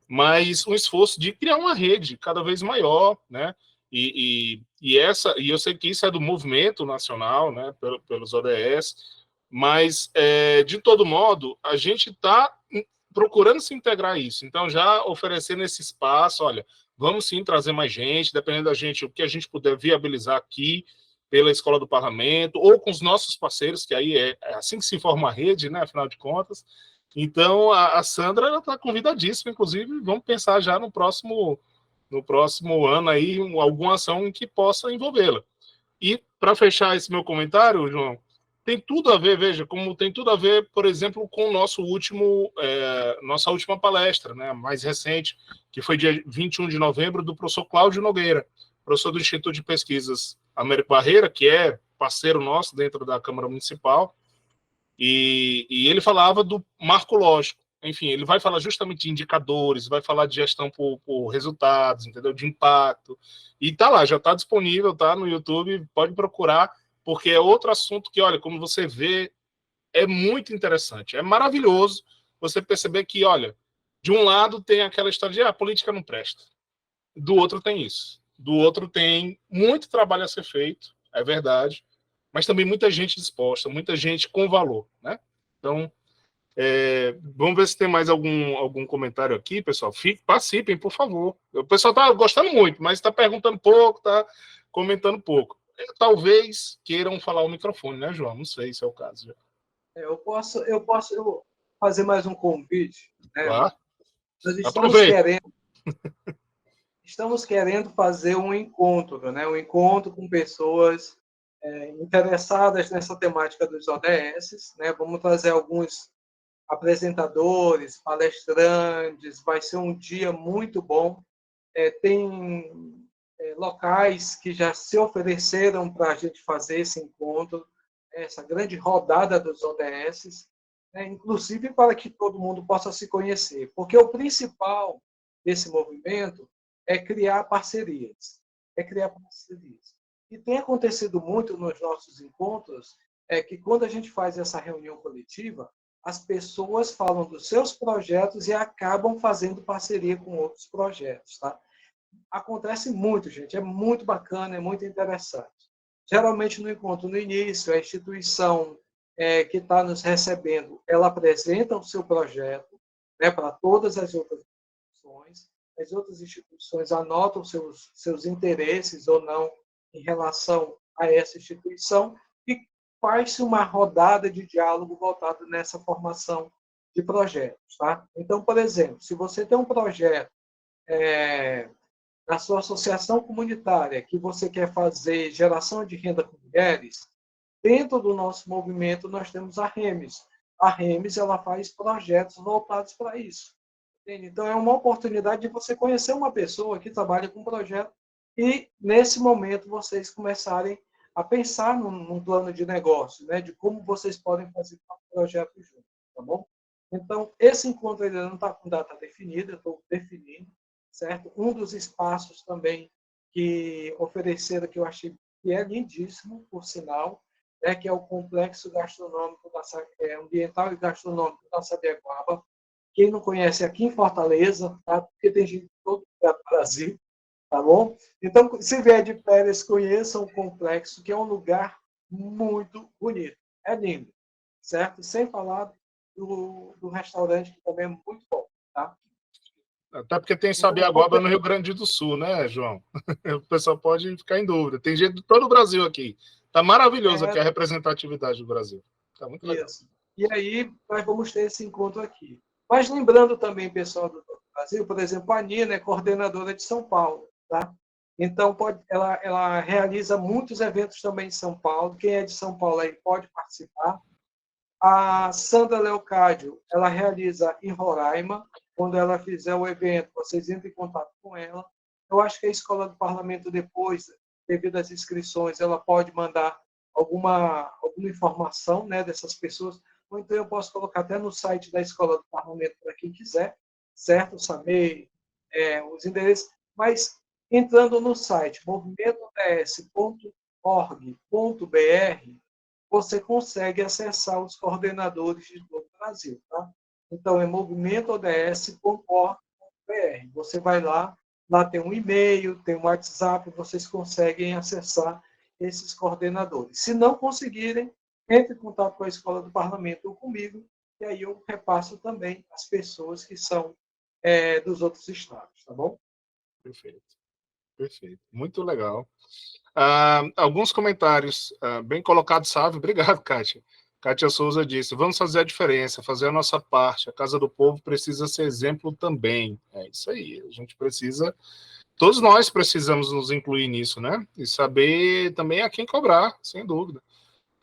mas um esforço de criar uma rede cada vez maior, né? E eu sei que isso é do movimento nacional, né? Pelos ODS, mas de todo modo a gente está procurando se integrar a isso. Então já oferecendo esse espaço, olha, vamos sim trazer mais gente, dependendo da gente, o que a gente puder viabilizar aqui pela Escola do Parlamento ou com os nossos parceiros, que aí é assim que se forma a rede, né? Afinal de contas. Então, a Sandra está convidadíssima, inclusive, vamos pensar já no próximo ano aí, alguma ação em que possa envolvê-la. E, para fechar esse meu comentário, João, tem tudo a ver, veja, como tem tudo a ver, por exemplo, com o nossa última palestra, né, mais recente, que foi dia 21 de novembro, do professor Cláudio Nogueira, professor do Instituto de Pesquisas Américo Barreira, que é parceiro nosso dentro da Câmara Municipal, e ele falava do marco lógico. Enfim, ele vai falar justamente de indicadores, vai falar de gestão por resultados, entendeu? De impacto. E tá lá, já está disponível, tá no YouTube, pode procurar, porque é outro assunto que, olha, como você vê, é muito interessante. É maravilhoso você perceber que, olha, de um lado tem aquela história de a política não presta. Do outro tem isso. Do outro tem muito trabalho a ser feito, é verdade, mas também muita gente disposta, muita gente com valor, né? Então, vamos ver se tem mais algum comentário aqui, pessoal. Participem, por favor. O pessoal está gostando muito, mas está perguntando pouco, está comentando pouco. Talvez queiram falar o microfone, né, João? Não sei se é o caso. Eu posso fazer mais um convite, né? Claro. Nós Aproveita. Estamos querendo fazer um encontro, né? Um encontro com pessoas interessadas nessa temática dos ODS, né? Vamos trazer alguns apresentadores, palestrantes, vai ser um dia muito bom. Tem locais que já se ofereceram para a gente fazer esse encontro, essa grande rodada dos ODS, né? Inclusive para que todo mundo possa se conhecer, porque o principal desse movimento é criar parcerias, E tem acontecido muito nos nossos encontros, que quando a gente faz essa reunião coletiva, as pessoas falam dos seus projetos e acabam fazendo parceria com outros projetos, tá? Acontece muito, gente, é muito bacana, é muito interessante. Geralmente no encontro no início, a instituição que está nos recebendo, ela apresenta o seu projeto, né, para todas as outras instituições. As outras instituições anotam seus interesses ou não em relação a essa instituição e faz-se uma rodada de diálogo voltado nessa formação de projetos, tá? Então, por exemplo, se você tem um projeto na sua associação comunitária que você quer fazer geração de renda com mulheres, dentro do nosso movimento nós temos a REMES. A REMES ela faz projetos voltados para isso. Entende? Então, é uma oportunidade de você conhecer uma pessoa que trabalha com projeto e, nesse momento, vocês começarem a pensar num plano de negócio, né, de como vocês podem fazer um projeto junto, tá bom? Então, esse encontro ainda não está com data definida, eu estou definindo, certo? Um dos espaços também que ofereceram, que eu achei que é lindíssimo, por sinal, que é o Complexo Gastronômico Ambiental e Gastronômico da Sabiaguaba. Quem não conhece, aqui em Fortaleza, tá? Porque tem gente de todo o Brasil, tá bom? Então, se vier de férias, conheçam o complexo, que é um lugar muito bonito. É lindo, certo? Sem falar do restaurante, que também é muito bom, tá? Até porque tem Sabiaguaba no Rio Grande do Sul, né, João? O pessoal pode ficar em dúvida. Tem gente de todo o Brasil aqui. Tá maravilhoso aqui a representatividade do Brasil. Tá muito legal. Isso. E aí, nós vamos ter esse encontro aqui. Mas lembrando também, pessoal do Brasil, por exemplo, a Nina é coordenadora de São Paulo, tá? Então, ela realiza muitos eventos também em São Paulo. Quem é de São Paulo aí pode participar. A Sandra Leocádio, ela realiza em Roraima. Quando ela fizer o evento, vocês entrem em contato com ela. Eu acho que a Escola do Parlamento, depois, devido às inscrições, ela pode mandar alguma informação, né, dessas pessoas, ou então eu posso colocar até no site da Escola do Parlamento para quem quiser, certo? Saber os endereços, mas entrando no site movimentods.org.br, você consegue acessar os coordenadores de todo o Brasil, tá? Então, é movimentoods.org.br. Você vai lá tem um e-mail, tem um WhatsApp, vocês conseguem acessar esses coordenadores. Se não conseguirem, entre em contato com a Escola do Parlamento ou comigo, e aí eu repasso também as pessoas que são dos outros estados, tá bom? Perfeito, perfeito. Muito legal. Alguns comentários bem colocados, sabe? Obrigado, Kátia. Kátia Souza disse: vamos fazer a diferença, fazer a nossa parte. A Casa do Povo precisa ser exemplo também. É isso aí. A gente precisa, todos nós precisamos nos incluir nisso, né? E saber também a quem cobrar, sem dúvida.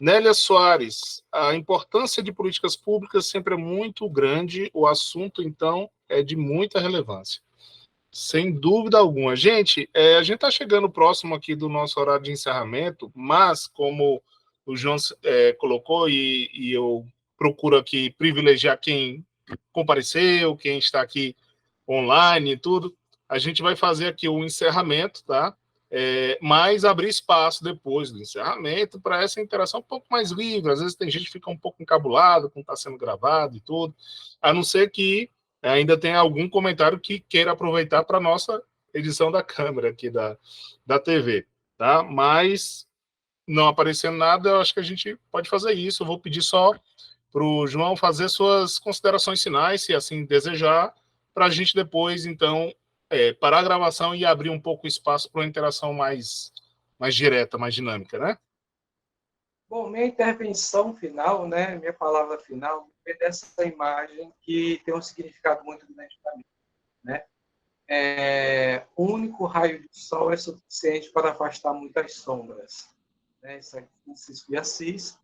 Nélia Soares: a importância de políticas públicas sempre é muito grande, o assunto, então, é de muita relevância. Sem dúvida alguma. Gente, a gente está chegando próximo aqui do nosso horário de encerramento, mas como o João colocou, e eu procuro aqui privilegiar quem compareceu, quem está aqui online e tudo, a gente vai fazer aqui o encerramento, tá? Mas abrir espaço depois do encerramento para essa interação um pouco mais livre. Às vezes tem gente que fica um pouco encabulado com está sendo gravado e tudo, a não ser que ainda tem algum comentário que queira aproveitar para a nossa edição da câmera aqui da TV, tá? Mas não aparecendo nada, eu acho que a gente pode fazer isso. Eu vou pedir só para o João fazer suas considerações finais, se assim desejar, para a gente depois, então, parar a gravação e abrir um pouco o espaço para uma interação mais direta, mais dinâmica, né? Bom, minha intervenção final, né, minha palavra final, é dessa imagem que tem um significado muito grande para mim, né? O único raio de sol é suficiente para afastar muitas sombras, né? Isso é Francisco de Assis,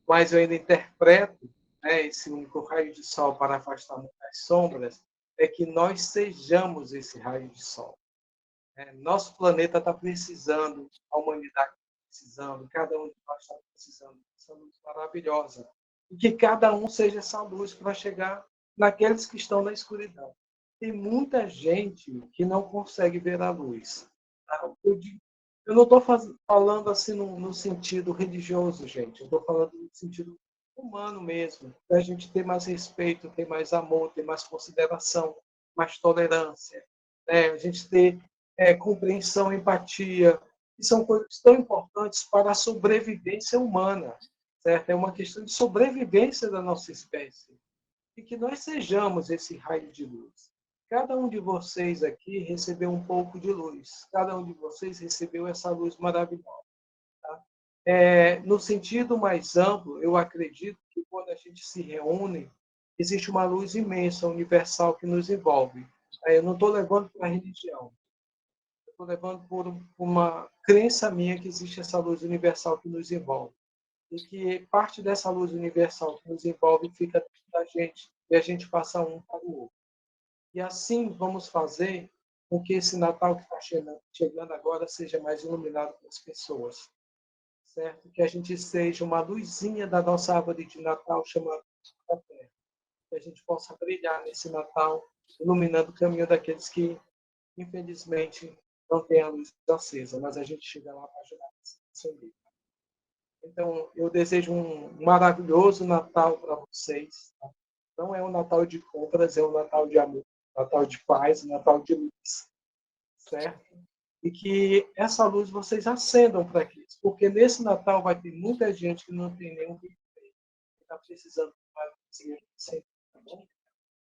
mas eu ainda interpreto, né, esse único raio de sol para afastar muitas sombras é que nós sejamos esse raio de sol. Nosso planeta está precisando, a humanidade está precisando, cada um de nós está precisando dessa luz maravilhosa. E que cada um seja essa luz para chegar naqueles que estão na escuridão. Tem muita gente que não consegue ver a luz. Tá? Eu não estou falando assim no sentido religioso, gente. Eu estou falando no sentido humano mesmo. Da gente ter mais respeito, ter mais amor, ter mais consideração, mais tolerância. A gente ter compreensão, empatia, que são coisas tão importantes para a sobrevivência humana, certo? É uma questão de sobrevivência da nossa espécie. E que nós sejamos esse raio de luz. Cada um de vocês aqui recebeu um pouco de luz. Cada um de vocês recebeu essa luz maravilhosa. Tá? No sentido mais amplo, eu acredito que quando a gente se reúne, existe uma luz imensa, universal, que nos envolve. Eu não estou levando para a religião. Estou levando por uma crença minha que existe essa luz universal que nos envolve. E que parte dessa luz universal que nos envolve fica dentro da gente, e a gente passa um para o outro. E assim vamos fazer com que esse Natal que está chegando agora seja mais iluminado pelas pessoas. Certo? Que a gente seja uma luzinha da nossa árvore de Natal chamada da Terra. Que a gente possa brilhar nesse Natal, iluminando o caminho daqueles que, infelizmente, não têm a luz acesa, mas a gente chega lá para ajudar a. Então, eu desejo um maravilhoso Natal para vocês. Tá? Não é um Natal de compras, é um Natal de amor, um Natal de paz, um Natal de luz. Certo? E que essa luz vocês acendam para aqueles, porque nesse Natal vai ter muita gente que não tem nenhum que está precisando de uma luz. Tá bom?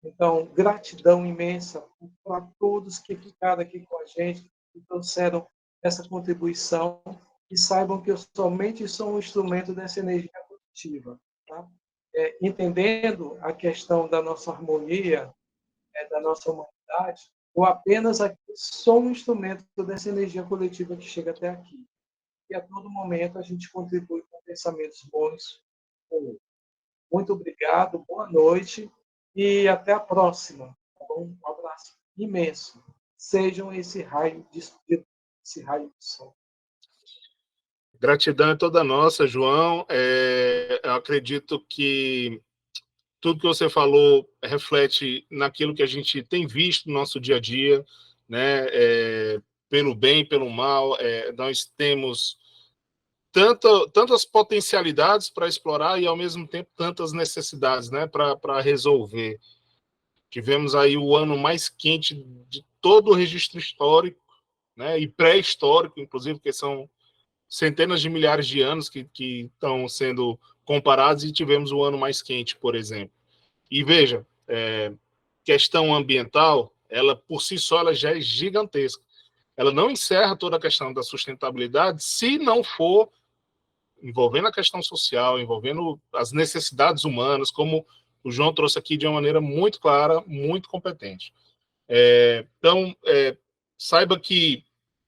Então, gratidão imensa para todos que ficaram aqui com a gente, que trouxeram essa contribuição, e saibam que eu somente sou um instrumento dessa energia coletiva. Tá? Entendendo a questão da nossa harmonia, da nossa humanidade, ou apenas aqui sou um instrumento dessa energia coletiva que chega até aqui. E a todo momento a gente contribui com pensamentos bons. Muito obrigado, boa noite e até a próxima. Um abraço imenso. Sejam esse raio de sol. Gratidão é toda nossa, João. Eu acredito que tudo que você falou reflete naquilo que a gente tem visto no nosso dia a dia, né? Pelo bem, pelo mal, nós temos tantas potencialidades para explorar e, ao mesmo tempo, tantas necessidades, né, para resolver. Tivemos aí o ano mais quente de todo o registro histórico, né, e pré-histórico, inclusive, porque são centenas de milhares de anos que estão sendo comparados, e tivemos o ano mais quente, por exemplo. E veja, questão ambiental, ela por si só ela já é gigantesca. Ela não encerra toda a questão da sustentabilidade se não for envolvendo a questão social, envolvendo as necessidades humanas, como o João trouxe aqui de uma maneira muito clara, muito competente. Então, saiba que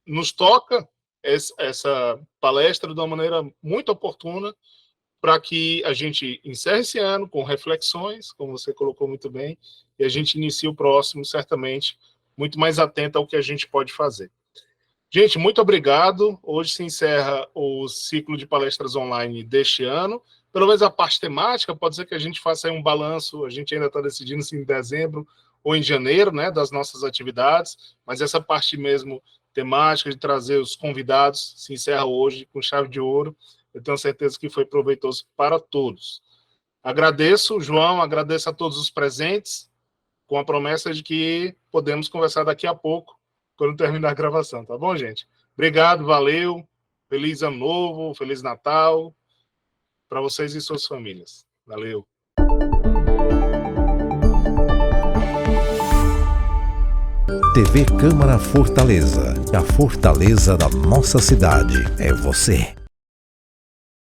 nos toca essa palestra de uma maneira muito oportuna para que a gente encerre esse ano com reflexões, como você colocou muito bem, e a gente inicie o próximo, certamente, muito mais atento ao que a gente pode fazer. Gente, muito obrigado. Hoje se encerra o ciclo de palestras online deste ano. Pelo menos a parte temática, pode ser que a gente faça aí um balanço, a gente ainda está decidindo se em dezembro ou em janeiro, né, das nossas atividades, mas essa parte mesmo temática de trazer os convidados se encerra hoje com chave de ouro. Eu tenho certeza que foi proveitoso para todos. Agradeço, João, agradeço a todos os presentes, com a promessa de que podemos conversar daqui a pouco, quando terminar a gravação, tá bom, gente? Obrigado, valeu, feliz ano novo, feliz Natal, para vocês e suas famílias. Valeu. TV Câmara Fortaleza, a fortaleza da nossa cidade é você.